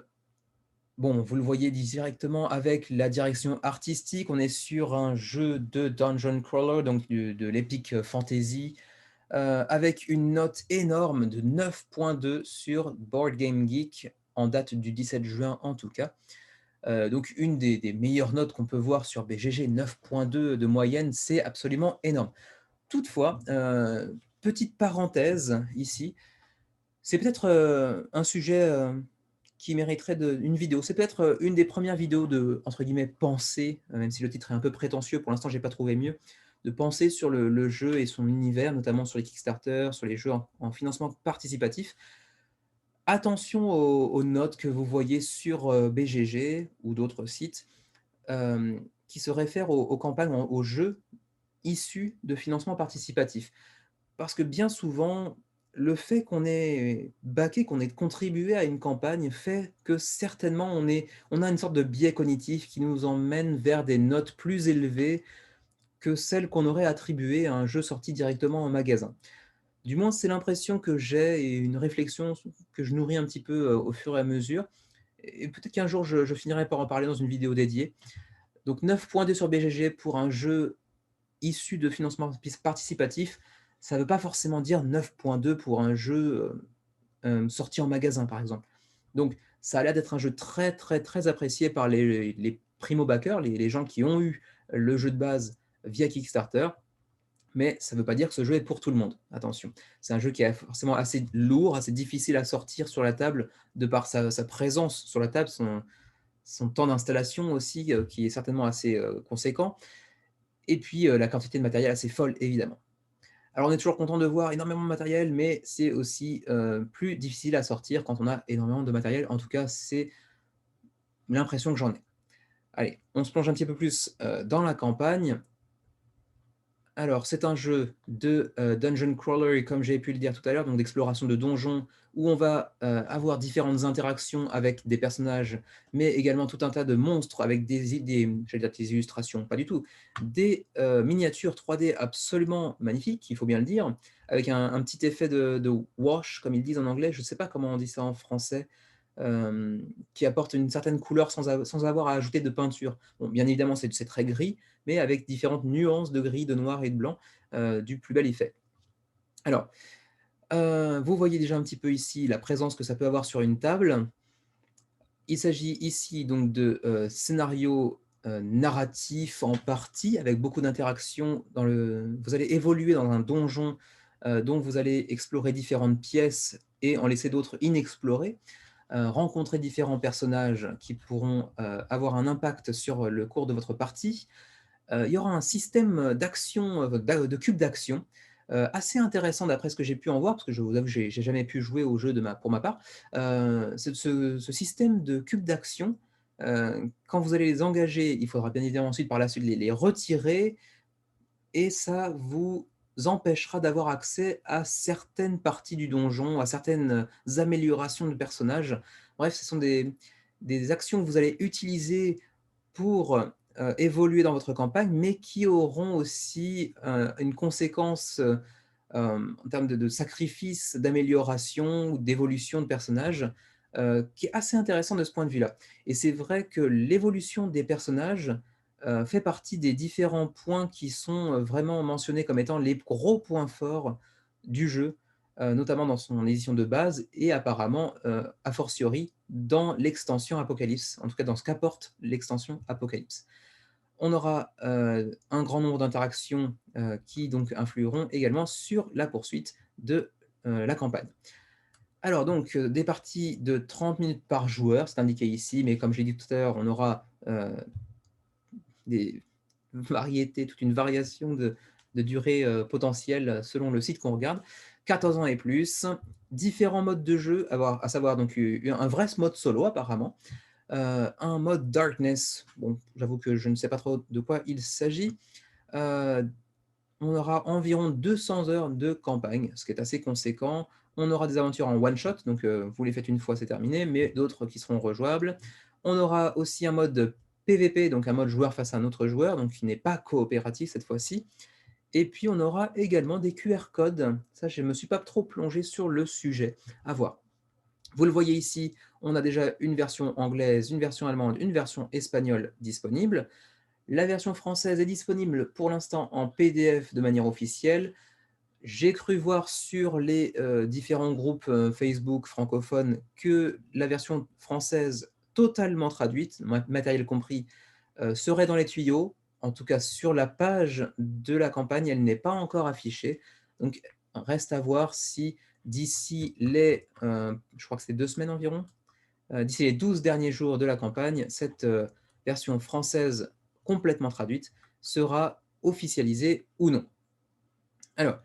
bon, vous le voyez directement avec la direction artistique, on est sur un jeu de dungeon crawler, donc de l'epic fantasy, avec une note énorme de 9.2 sur Board Game Geek, en date du 17 juin en tout cas. Donc une des meilleures notes qu'on peut voir sur BGG, 9.2 de moyenne, c'est absolument énorme. Toutefois, petite parenthèse ici, c'est peut-être un sujet qui mériterait une vidéo. C'est peut-être une des premières vidéos de, entre guillemets, pensée, même si le titre est un peu prétentieux, pour l'instant, j'ai pas trouvé mieux, de penser sur le jeu et son univers, notamment sur les Kickstarter, sur les jeux en financement participatif. Attention aux notes que vous voyez sur BGG ou d'autres sites qui se réfèrent aux campagnes, aux jeux issus de financement participatif. Parce que bien souvent, le fait qu'on ait backé, qu'on ait contribué à une campagne fait que certainement on a une sorte de biais cognitif qui nous emmène vers des notes plus élevées que celles qu'on aurait attribuées à un jeu sorti directement en magasin. Du moins, c'est l'impression que j'ai et une réflexion que je nourris un petit peu au fur et à mesure. Et peut-être qu'un jour, je finirai par en parler dans une vidéo dédiée. Donc 9.2 sur BGG pour un jeu issu de financement participatif, ça ne veut pas forcément dire 9.2 pour un jeu sorti en magasin, par exemple. Donc, ça a l'air d'être un jeu très, très, très apprécié par les primo-backers, les gens qui ont eu le jeu de base via Kickstarter, mais ça ne veut pas dire que ce jeu est pour tout le monde. Attention, c'est un jeu qui est forcément assez lourd, assez difficile à sortir sur la table, de par sa présence sur la table, son temps d'installation aussi, qui est certainement assez conséquent, et puis la quantité de matériel assez folle, évidemment. Alors on est toujours content de voir énormément de matériel, mais c'est aussi plus difficile à sortir quand on a énormément de matériel. En tout cas, c'est l'impression que j'en ai. Allez, on se plonge un petit peu plus dans la campagne. Alors, c'est un jeu de dungeon crawler, comme j'ai pu le dire tout à l'heure, donc d'exploration de donjons, où on va avoir différentes interactions avec des personnages, mais également tout un tas de monstres avec j'allais dire des illustrations, pas du tout, des miniatures 3D absolument magnifiques, il faut bien le dire, avec un petit effet de wash, comme ils disent en anglais, je ne sais pas comment on dit ça en français, euh, qui apporte une certaine couleur sans avoir à ajouter de peinture. Bon, bien évidemment, c'est très gris, mais avec différentes nuances de gris, de noir et de blanc, du plus bel effet. Alors, vous voyez déjà un petit peu ici la présence que ça peut avoir sur une table. Il s'agit ici donc de scénarios narratifs en partie, avec beaucoup d'interactions. Vous allez évoluer dans un donjon dont vous allez explorer différentes pièces et en laisser d'autres inexplorées, rencontrer différents personnages qui pourront avoir un impact sur le cours de votre partie. Il y aura un système d'action, de cubes d'action, assez intéressant d'après ce que j'ai pu en voir, parce que je vous avoue que j'ai jamais pu jouer au jeu pour ma part. Ce système de cubes d'action, quand vous allez les engager, il faudra bien évidemment ensuite par la suite les retirer, et ça vous empêchera d'avoir accès à certaines parties du donjon, à certaines améliorations de personnages. Bref, ce sont des actions que vous allez utiliser pour, évoluer dans votre campagne, mais qui auront aussi, une conséquence, en termes de sacrifice, d'amélioration ou d'évolution de personnages, qui est assez intéressant de ce point de vue-là. Et c'est vrai que l'évolution des personnages, fait partie des différents points qui sont, vraiment mentionnés comme étant les gros points forts du jeu, notamment dans son édition de base et apparemment, a fortiori dans l'extension Apocalypse, en tout cas dans ce qu'apporte l'extension Apocalypse. On aura, un grand nombre d'interactions, qui donc influeront également sur la poursuite de, la campagne. Alors donc, des parties de 30 minutes par joueur, c'est indiqué ici, mais comme j'ai dit tout à l'heure, on aura, des variétés, toute une variation de durée, potentielle selon le site qu'on regarde. 14 ans et plus, différents modes de jeu, à savoir donc, un vrai mode solo apparemment, un mode Darkness. Bon, j'avoue que je ne sais pas trop de quoi il s'agit. Heu, on aura environ 200 heures de campagne, ce qui est assez conséquent. On aura des aventures en one shot, donc vous les faites une fois, c'est terminé, mais d'autres qui seront rejouables. On aura aussi un mode PVP, donc un mode joueur face à un autre joueur, donc qui n'est pas coopératif cette fois-ci. Et puis on aura également des QR codes. Ça, je ne me suis pas trop plongé sur le sujet. À voir. Vous le voyez ici, on a déjà une version anglaise, une version allemande, une version espagnole disponible. La version française est disponible pour l'instant en PDF de manière officielle. J'ai cru voir sur les différents groupes Facebook francophones que la version française totalement traduite, matériel compris, serait dans les tuyaux. En tout cas, sur la page de la campagne, elle n'est pas encore affichée. Donc, reste à voir si d'ici les, je crois que c'est 2 semaines environ, d'ici les 12 derniers jours de la campagne, cette version française complètement traduite sera officialisée ou non. Alors,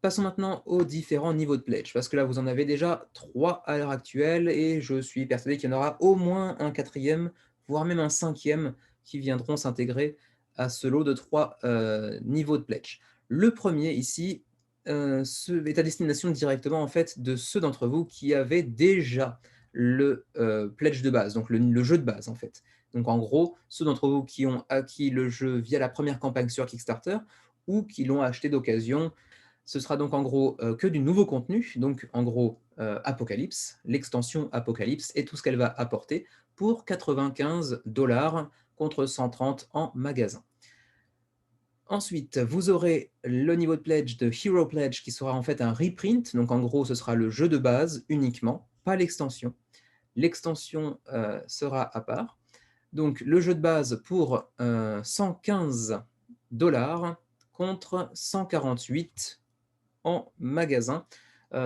passons maintenant aux différents niveaux de pledge, parce que là, vous en avez déjà 3 à l'heure actuelle et je suis persuadé qu'il y en aura au moins un quatrième, voire même un cinquième qui viendront s'intégrer à ce lot de 3 niveaux de pledge. Le premier ici, est à destination directement en fait de ceux d'entre vous qui avaient déjà le, pledge de base, donc le jeu de base en fait. Donc en gros, ceux d'entre vous qui ont acquis le jeu via la première campagne sur Kickstarter ou qui l'ont acheté d'occasion. Ce sera donc en gros, que du nouveau contenu, donc en gros, Apocalypse, l'extension Apocalypse et tout ce qu'elle va apporter pour 95 contre 130 en magasin. Ensuite, vous aurez le niveau de pledge de Hero Pledge qui sera en fait un reprint, donc en gros ce sera le jeu de base uniquement, pas l'extension. L'extension, sera à part. Donc le jeu de base pour, 115 contre 148 en magasin.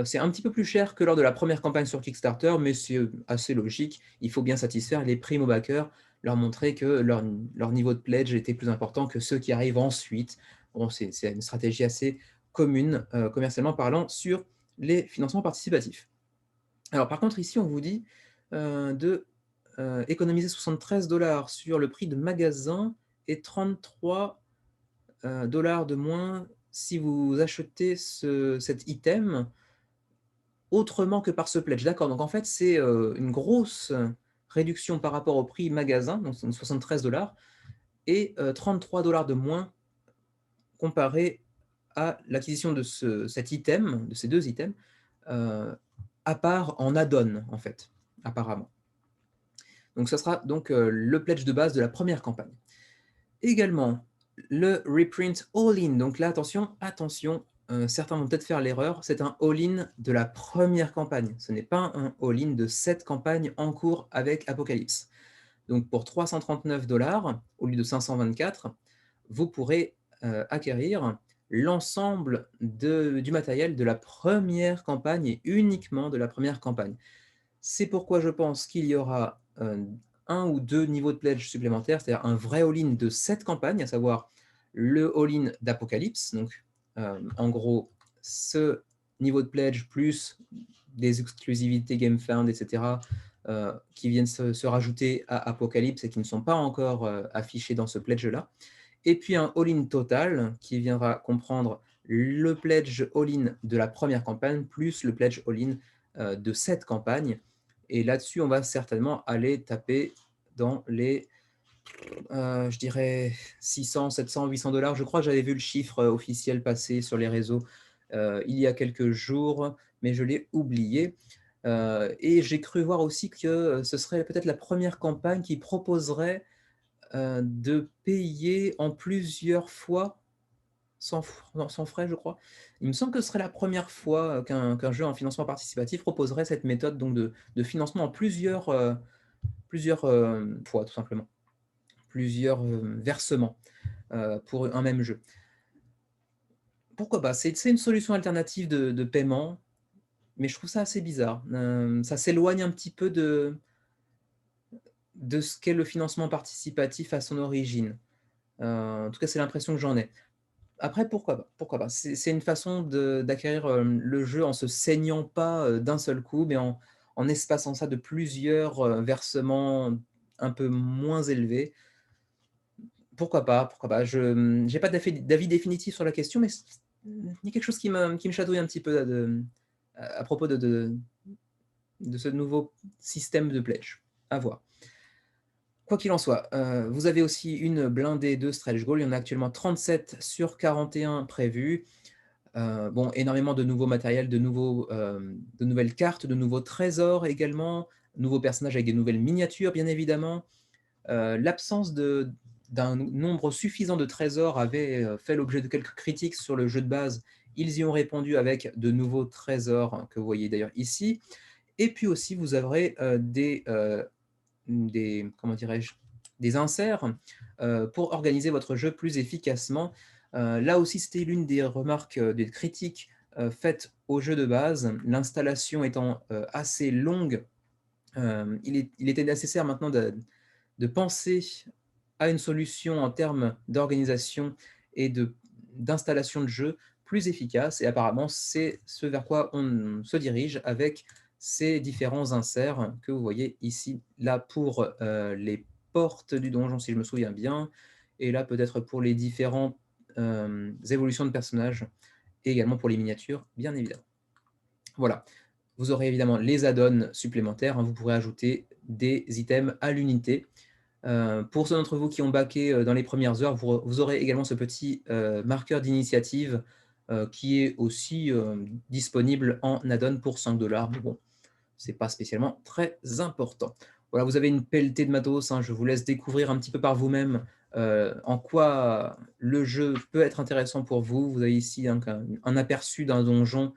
C'est un petit peu plus cher que lors de la première campagne sur Kickstarter, mais c'est assez logique. Il faut bien satisfaire les primo-backers, leur montrer que leur niveau de pledge était plus important que ceux qui arrivent ensuite. Bon, c'est une stratégie assez commune, commercialement parlant, sur les financements participatifs. Alors par contre, ici, on vous dit de économiser 73 sur le prix de magasin et 33 de moins si vous achetez cet item autrement que par ce pledge. D'accord, donc en fait, c'est une grosse réduction par rapport au prix magasin, donc c'est 73 et 33 de moins comparé à l'acquisition de cet item, de ces deux items, à part en add-on, en fait, apparemment. Donc ça sera donc le pledge de base de la première campagne. Également, le reprint all-in. Donc là, attention, attention, certains vont peut-être faire l'erreur, c'est un all-in de la première campagne. Ce n'est pas un all-in de cette campagne en cours avec Apocalypse. Donc pour 339 au lieu de 524, vous pourrez acquérir l'ensemble du matériel de la première campagne et uniquement de la première campagne. C'est pourquoi je pense qu'il y aura un ou deux niveaux de pledge supplémentaires, c'est-à-dire un vrai all-in de cette campagne, à savoir le all-in d'Apocalypse. Donc, en gros, ce niveau de pledge plus des exclusivités GameFound, etc., qui viennent se rajouter à Apocalypse et qui ne sont pas encore affichés dans ce pledge-là. Et puis un all-in total qui viendra comprendre le pledge all-in de la première campagne plus le pledge all-in de cette campagne Et là-dessus, on va certainement aller taper dans les, je dirais 600, 700, 800 $. Je crois que j'avais vu le chiffre officiel passer sur les réseaux il y a quelques jours, mais je l'ai oublié. Et j'ai cru voir aussi que ce serait peut-être la première campagne qui proposerait de payer en plusieurs fois non, sans frais, je crois. Il me semble que ce serait la première fois qu'un jeu en financement participatif proposerait cette méthode donc de financement en plusieurs fois, tout simplement. Plusieurs versements pour un même jeu. Pourquoi pas? C'est une solution alternative de paiement, mais je trouve ça assez bizarre. Ça s'éloigne un petit peu de ce qu'est le financement participatif à son origine. En tout cas, c'est l'impression que j'en ai. Après, pourquoi pas? Pourquoi pas? C'est une façon d'acquérir le jeu en se saignant pas d'un seul coup, mais en espaçant ça de plusieurs versements un peu moins élevés. Pourquoi pas? Pourquoi pas? Je n'ai pas d'avis définitif sur la question, mais il y a quelque chose qui me chatouille un petit peu à propos de ce nouveau système de pledge. À voir. Quoi qu'il en soit, vous avez aussi une blindée de stretch goal. Il y en a actuellement 37 sur 41 prévus. Bon, énormément de nouveaux matériels, de nouvelles cartes, de nouveaux trésors également, nouveaux personnages avec des nouvelles miniatures, bien évidemment. L'absence d'un nombre suffisant de trésors avait fait l'objet de quelques critiques sur le jeu de base. Ils y ont répondu avec de nouveaux trésors que vous voyez d'ailleurs ici. Et puis aussi, vous aurez comment dirais-je, des inserts pour organiser votre jeu plus efficacement. Là aussi, c'était l'une des remarques, des critiques faites au jeu de base. L'installation étant assez longue, il était nécessaire maintenant de penser à une solution en termes d'organisation et d'installation de jeu plus efficace. Et apparemment, c'est ce vers quoi on se dirige avec ces différents inserts que vous voyez ici, là pour les portes du donjon, si je me souviens bien, et là peut-être pour les différentes évolutions de personnages, et également pour les miniatures, bien évidemment. Voilà. Vous aurez évidemment les add-ons supplémentaires, hein. Vous pourrez ajouter des items à l'unité. Pour ceux d'entre vous qui ont backé dans les premières heures, vous aurez également ce petit marqueur d'initiative qui est aussi disponible en add-on pour 5 $. Mais bon, c'est pas spécialement très important. Voilà, vous avez une pelletée de matos, hein. Je vous laisse découvrir un petit peu par vous-même en quoi le jeu peut être intéressant pour vous. Vous avez ici un aperçu d'un donjon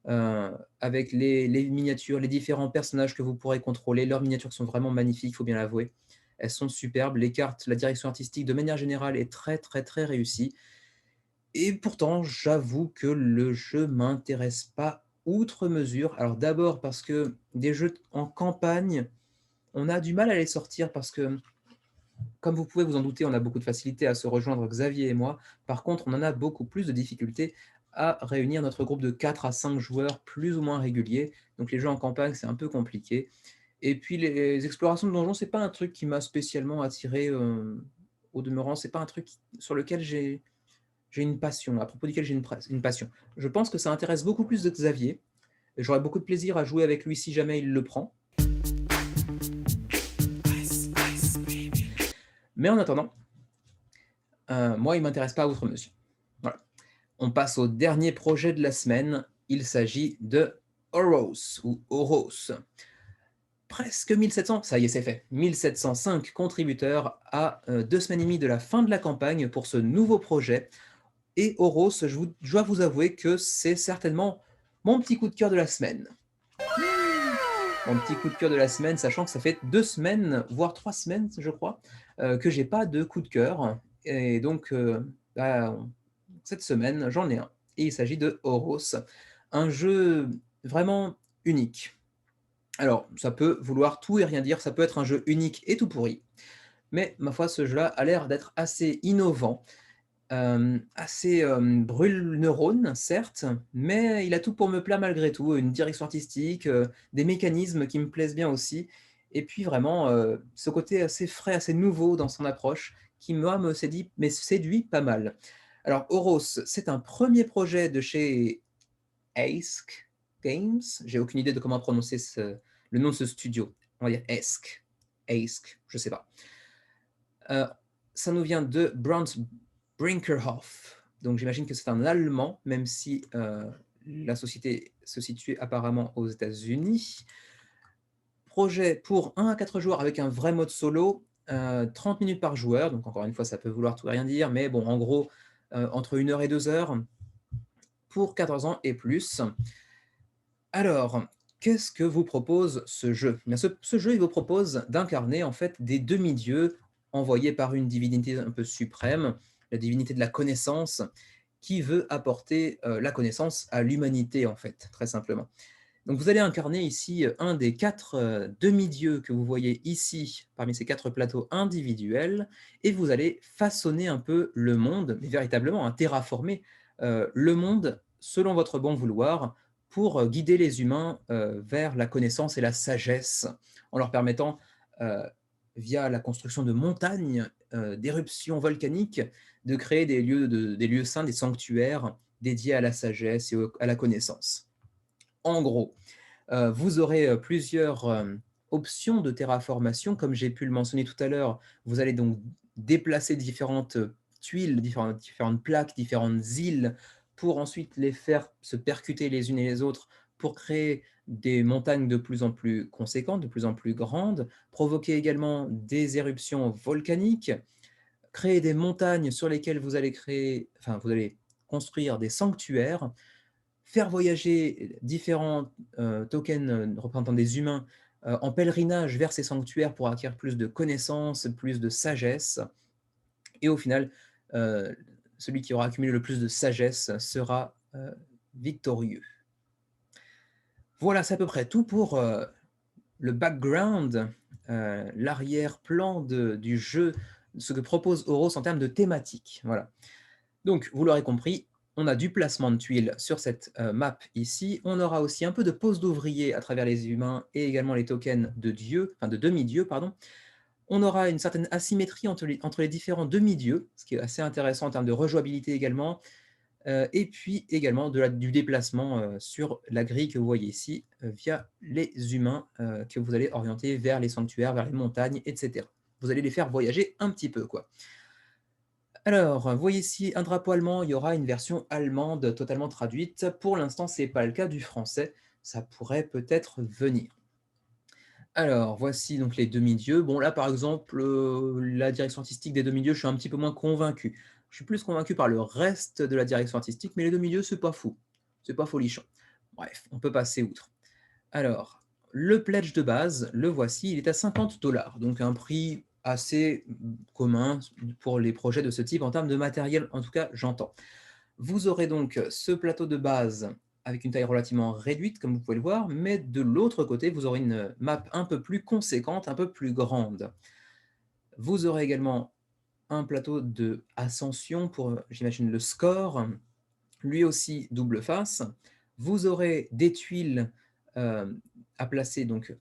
avec les miniatures, les différents personnages que vous pourrez contrôler. Leurs miniatures sont vraiment magnifiques, il faut bien l'avouer. Elles sont superbes. Les cartes, la direction artistique, de manière générale, est très, très, très réussie. Et pourtant, j'avoue que le jeu m'intéresse pas outre mesure. Alors d'abord parce que des jeux en campagne, on a du mal à les sortir parce que, comme vous pouvez vous en douter, on a beaucoup de facilité à se rejoindre, Xavier et moi. Par contre, on en a beaucoup plus de difficultés à réunir notre groupe de 4 à 5 joueurs plus ou moins réguliers. Donc les jeux en campagne, c'est un peu compliqué. Et puis les explorations de donjons, c'est pas un truc qui m'a spécialement attiré au demeurant. C'est pas un truc sur lequel j'ai une passion, à propos duquel j'ai une passion. Je pense que ça intéresse beaucoup plus de Xavier. Et j'aurais beaucoup de plaisir à jouer avec lui si jamais il le prend. Mais en attendant, moi, il ne m'intéresse pas outre mesure. Voilà. On passe au dernier projet de la semaine. Il s'agit de Oros, ou Oros. Presque 1700, ça y est, c'est fait. 1705 contributeurs à 2 semaines et demie de la fin de la campagne pour ce nouveau projet. Et Oros, je dois vous avouer que c'est certainement mon petit coup de cœur de la semaine. Mon petit coup de cœur de la semaine, sachant que ça fait 2 semaines, voire 3 semaines, je crois, que j'ai pas de coup de cœur. Et donc, cette semaine, j'en ai un. Et il s'agit de Oros, un jeu vraiment unique. Alors, ça peut vouloir tout et rien dire, ça peut être un jeu unique et tout pourri, mais ma foi, ce jeu-là a l'air d'être assez innovant, assez brûle-neurones, certes, mais il a tout pour me plaire malgré tout. Une direction artistique, des mécanismes qui me plaisent bien aussi, et puis vraiment ce côté assez frais, assez nouveau dans son approche, qui moi me séduit pas mal. Alors, Oros, c'est un premier projet de chez Ace Games. J'ai aucune idée de comment prononcer le nom de ce studio. On va dire ESC, ESC, je sais pas. Heu, Ça nous vient de Brant Brinkerhoff, donc j'imagine que c'est un Allemand, même si, la société se situe apparemment aux États-Unis. Projet pour 1 à 4 joueurs avec un vrai mode solo, 30 minutes par joueur, donc encore une fois, ça peut vouloir tout et rien dire, mais bon, en gros, entre 1 heure et 2 heures pour 14 ans et plus. Alors, qu'est-ce que vous propose ce jeu? Eh bien, ce jeu, il vous propose d'incarner en fait des demi-dieux envoyés par une divinité un peu suprême, la divinité de la connaissance, qui veut apporter, la connaissance à l'humanité en fait, très simplement. Donc vous allez incarner ici, un des 4 demi-dieux que vous voyez ici, parmi ces 4 plateaux individuels, et vous allez façonner un peu le monde, mais véritablement, hein, terraformer, le monde selon votre bon vouloir pour, guider les humains, vers la connaissance et la sagesse, en leur permettant, heu, via la construction de montagnes, d'éruptions volcaniques, de créer des lieux saints, des sanctuaires dédiés à la sagesse et au à la connaissance. En gros, vous aurez, plusieurs, options de terraformation comme j'ai pu le mentionner tout à l'heure. Vous allez donc déplacer différentes, tuiles, différentes plaques, différentes îles pour ensuite les faire se percuter les unes et les autres pour créer des montagnes de plus en plus conséquentes, de plus en plus grandes, provoquer également des éruptions volcaniques, créer des montagnes sur lesquelles vous allez construire des sanctuaires, faire voyager différents, tokens, représentant des humains, en pèlerinage vers ces sanctuaires pour acquérir plus de connaissances, plus de sagesse et au final, heu, celui qui aura accumulé le plus de sagesse sera, victorieux. Voilà, c'est à peu près tout pour, le background, l'arrière-plan de du jeu, ce que propose Euros en termes de thématique, voilà. Donc, vous l'aurez compris, on a du placement de tuiles sur cette map ici. On aura aussi un peu de pose d'ouvriers à travers les humains et également les tokens de dieux, enfin de demi-dieux, pardon. On aura une certaine asymétrie entre les différents demi-dieux, ce qui est assez intéressant en termes de rejouabilité également. Et puis également du déplacement sur la grille que vous voyez ici, via les humains que vous allez orienter vers les sanctuaires, vers les montagnes, etc. Vous allez les faire voyager un petit peu, quoi. Alors, vous voyez ici un drapeau allemand, il y aura une version allemande totalement traduite. Pour l'instant, ce n'est pas le cas du français, ça pourrait peut-être venir. Alors, voici donc les demi-dieux. Bon là, par exemple, la direction artistique des demi-dieux, je suis un petit peu moins convaincu. Je suis plus convaincu par le reste de la direction artistique, mais les demi-dieux, c'est pas fou. C'est pas folichon. Bref, on peut passer outre. Alors, le pledge de base, le voici, il est à 50 $, donc un prix assez commun pour les projets de ce type en termes de matériel, en tout cas, j'entends. Vous aurez donc ce plateau de base avec une taille relativement réduite, comme vous pouvez le voir, mais de l'autre côté, vous aurez une map un peu plus conséquente, un peu plus grande. Vous aurez également un plateau de ascension pour, j'imagine, le score, lui aussi double face. Vous aurez des tuiles à placer, donc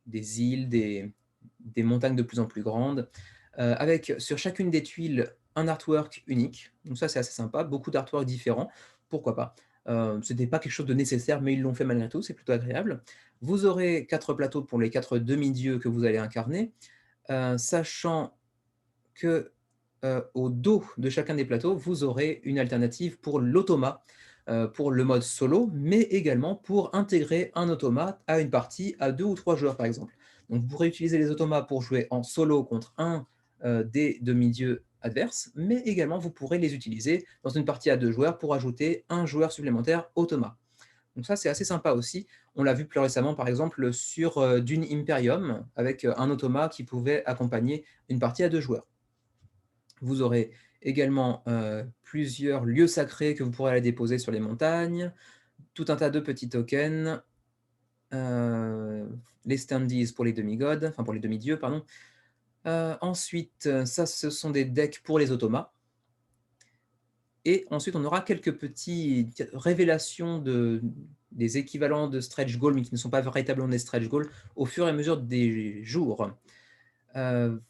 des îles, des montagnes de plus en plus grandes, avec sur chacune des tuiles un artwork unique. Donc ça, c'est assez sympa, beaucoup d'artworks différents, pourquoi pas. Ce n'était pas quelque chose de nécessaire, mais ils l'ont fait malgré tout, c'est plutôt agréable. Vous aurez 4 plateaux pour les 4 demi-dieux que vous allez incarner, sachant que, au dos de chacun des plateaux, vous aurez une alternative pour l'automa, pour le mode solo, mais également pour intégrer un automate à une partie à 2 ou 3 joueurs, par exemple. Donc vous pourrez utiliser les automates pour jouer en solo contre un des demi-dieux adverses, mais également vous pourrez les utiliser dans une partie à 2 joueurs pour ajouter un joueur supplémentaire automa. Donc ça, c'est assez sympa aussi. On l'a vu plus récemment, par exemple, sur, Dune Imperium, avec, un automa qui pouvait accompagner une partie à 2 joueurs. Vous aurez également, plusieurs lieux sacrés que vous pourrez aller déposer sur les montagnes, tout un tas de petits tokens, les standees pour les demi-gods, enfin pour les demi-dieux, pardon. Ensuite, ça, ce sont des decks pour les automas et ensuite on aura quelques petites révélations des équivalents de stretch goals, mais qui ne sont pas véritablement des stretch goals, au fur et à mesure des jours.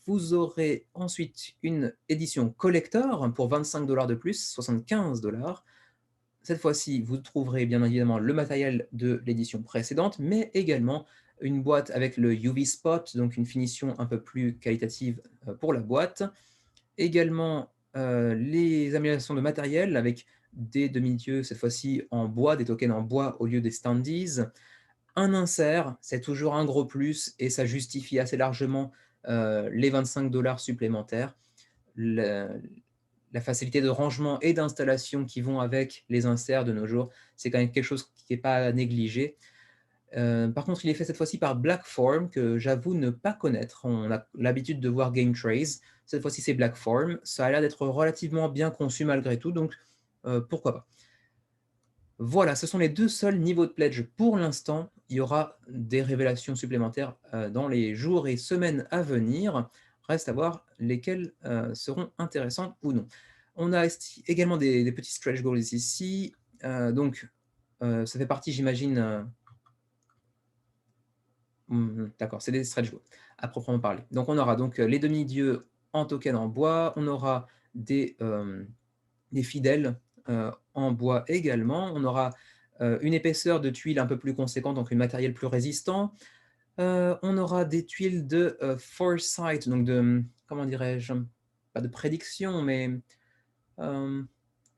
Vous aurez ensuite une édition collector pour 25 $ de plus, 75 $. Cette fois-ci, vous trouverez bien évidemment le matériel de l'édition précédente, mais également une boîte avec le UV Spot, donc une finition un peu plus qualitative pour la boîte. Également, les améliorations de matériel avec des demi-dieux, cette fois-ci en bois, des tokens en bois au lieu des standees. Un insert, c'est toujours un gros plus et ça justifie assez largement les 25 $ supplémentaires. La facilité de rangement et d'installation qui vont avec les inserts de nos jours, c'est quand même quelque chose qui n'est pas à négliger. Par contre, il est fait cette fois-ci par Blackform, que j'avoue ne pas connaître. On a l'habitude de voir GameTrace. Cette fois-ci, c'est Blackform. Ça a l'air d'être relativement bien conçu malgré tout, donc pourquoi pas. Voilà, ce sont les 2 seuls niveaux de pledge pour l'instant. Il y aura des révélations supplémentaires dans les jours et semaines à venir. Reste à voir lesquels seront intéressants ou non. On a également des petits stretch goals ici. Donc, ça fait partie, j'imagine, d'accord, c'est des stretch goals à proprement parler. Donc on aura donc les demi-dieux en token en bois, on aura des fidèles en bois également, on aura une épaisseur de tuiles un peu plus conséquente, donc un matériel plus résistant. On aura des tuiles de foresight, donc de, comment dirais-je, pas de prédiction, mais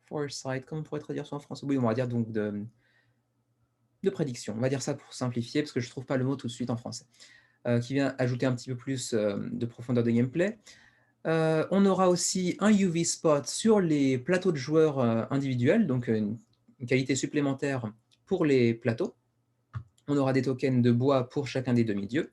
foresight, comment on pourrait traduire ça en français? Oui, on va dire donc de prédiction, on va dire ça pour simplifier, parce que je ne trouve pas le mot tout de suite en français. Qui vient ajouter un petit peu plus de profondeur de gameplay. On aura aussi un UV Spot sur les plateaux de joueurs individuels, donc une qualité supplémentaire pour les plateaux. On aura des tokens de bois pour chacun des demi-dieux.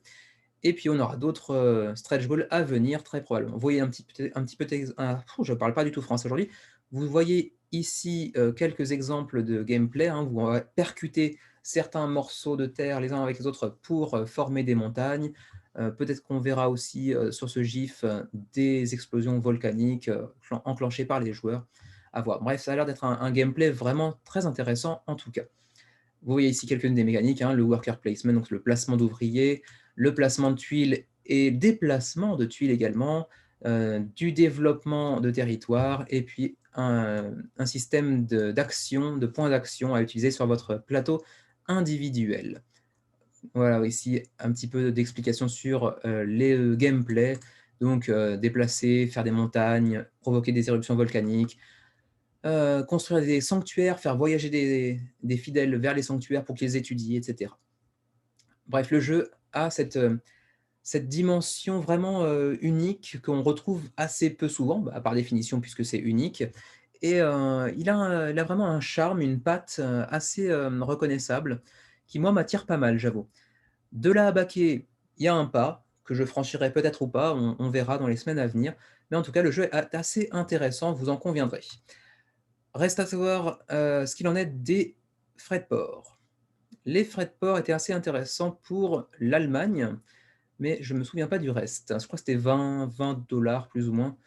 Et puis on aura d'autres stretch goals à venir, très probablement. Vous voyez un petit peu, je ne parle pas du tout français aujourd'hui. Vous voyez ici quelques exemples de gameplay, hein, où on va percuter certains morceaux de terre les uns avec les autres pour former des montagnes. Peut-être qu'on verra aussi sur ce GIF des explosions volcaniques enclenchées par les joueurs. À voir. Bref, ça a l'air d'être un gameplay vraiment très intéressant en tout cas. Vous voyez ici quelques-unes des mécaniques, hein, le worker placement, donc le placement d'ouvriers, le placement de tuiles et déplacement de tuiles également, du développement de territoire, et puis un système d'action, de points d'action à utiliser sur votre plateau individuel. Voilà, ici un petit peu d'explication sur les gameplays, donc déplacer, faire des montagnes, provoquer des éruptions volcaniques, construire des sanctuaires, faire voyager des fidèles vers les sanctuaires pour qu'ils les étudient, etc. Bref, le jeu a cette dimension vraiment unique qu'on retrouve assez peu souvent, bah, par définition puisque c'est unique. Et il a vraiment un charme, une patte assez reconnaissable, qui moi m'attire pas mal, j'avoue. De là à baquer, il y a un pas que je franchirai peut-être ou pas, on verra dans les semaines à venir. Mais en tout cas, le jeu est assez intéressant, vous en conviendrez. Reste à savoir ce qu'il en est des frais de port. Les frais de port étaient assez intéressants pour l'Allemagne, mais je ne me souviens pas du reste. Je crois que c'était 20 $ plus ou moins,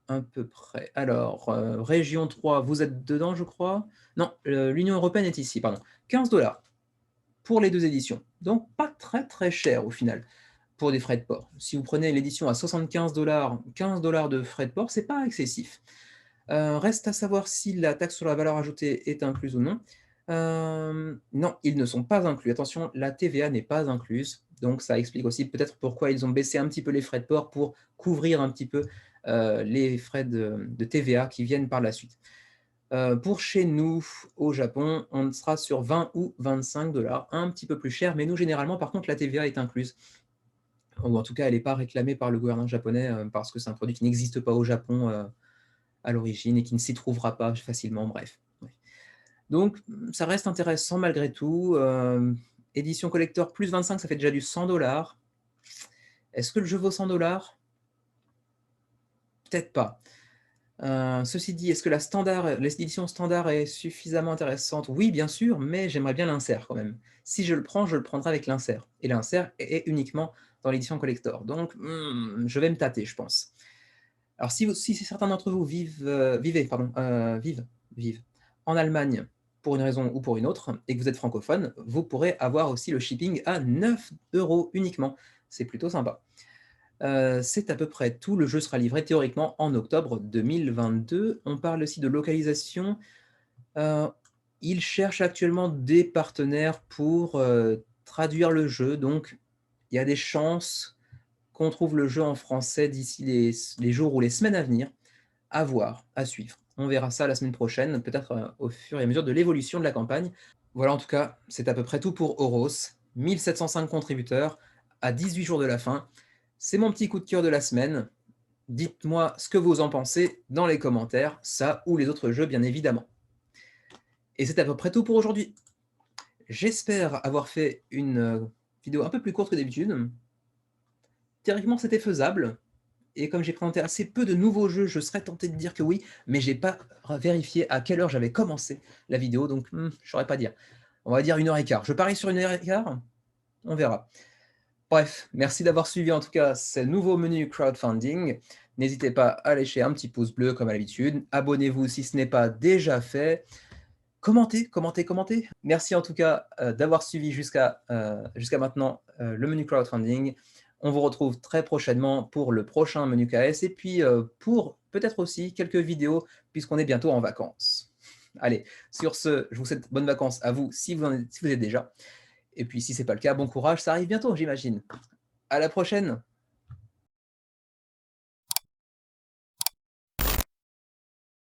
à peu près. Alors, région 3, vous êtes dedans, je crois? Non, l'Union européenne est ici, pardon. 15 $ pour les 2 éditions. Donc pas très très cher au final pour des frais de port. Si vous prenez l'édition à 75 $, 15 $ de frais de port, c'est pas excessif. Reste à savoir si la taxe sur la valeur ajoutée est incluse ou non. Non, ils ne sont pas inclus. Attention, la TVA n'est pas incluse. Donc ça explique aussi peut-être pourquoi ils ont baissé un petit peu les frais de port pour couvrir un petit peu les frais de TVA qui viennent par la suite. Pour chez nous, au Japon, on sera sur 20 ou 25 $, un petit peu plus cher, mais nous, généralement, par contre, la TVA est incluse. Ou en tout cas, elle n'est pas réclamée par le gouvernement japonais parce que c'est un produit qui n'existe pas au Japon à l'origine et qui ne s'y trouvera pas facilement, bref. Ouais. Donc, ça reste intéressant malgré tout. Édition collector plus 25, ça fait déjà du 100 $. Est-ce que le jeu vaut 100 $? Peut-être pas. Ceci dit, est-ce que l'édition standard est suffisamment intéressante? Oui, bien sûr, mais j'aimerais bien l'insert quand même. Si je le prends, je le prendrai avec l'insert. Et l'insert est uniquement dans l'édition collector. Donc, je vais me tâter, je pense. Alors, si certains d'entre vous vivent en Allemagne pour une raison ou pour une autre, et que vous êtes francophone, vous pourrez avoir aussi le shipping à 9 € uniquement. C'est plutôt sympa. C'est à peu près tout. Le jeu sera livré théoriquement en octobre 2022. On parle aussi de localisation. Ils cherchent actuellement des partenaires pour traduire le jeu, donc il y a des chances qu'on trouve le jeu en français d'ici les jours ou les semaines à venir. À voir, à suivre. On verra ça la semaine prochaine, peut-être, au fur et à mesure de l'évolution de la campagne. Voilà, en tout cas, c'est à peu près tout pour Euros. 1705 contributeurs à 18 jours de la fin. C'est mon petit coup de cœur de la semaine. Dites-moi ce que vous en pensez dans les commentaires, ça ou les autres jeux bien évidemment. Et c'est à peu près tout pour aujourd'hui. J'espère avoir fait une, vidéo un peu plus courte que d'habitude. Théoriquement, c'était faisable et comme j'ai présenté assez peu de nouveaux jeux, je serais tenté de dire que oui, mais j'ai pas vérifié à quelle heure j'avais commencé la vidéo, donc je saurais pas dire. On va dire 1 heure et quart. Je parie sur 1 heure et quart? On verra. Bref, merci d'avoir suivi en tout cas ce nouveau menu crowdfunding. N'hésitez pas à lâcher un petit pouce bleu comme à l'habitude. Abonnez-vous si ce n'est pas déjà fait. Commentez, commentez, commentez. Merci en tout cas d'avoir suivi jusqu'à maintenant le menu crowdfunding. On vous retrouve très prochainement pour le prochain menu KS et puis pour peut-être aussi quelques vidéos puisqu'on est bientôt en vacances. Allez, sur ce, je vous souhaite bonnes vacances à vous si vous êtes déjà. Et puis si ce n'est pas le cas, bon courage, ça arrive bientôt, j'imagine. À la prochaine!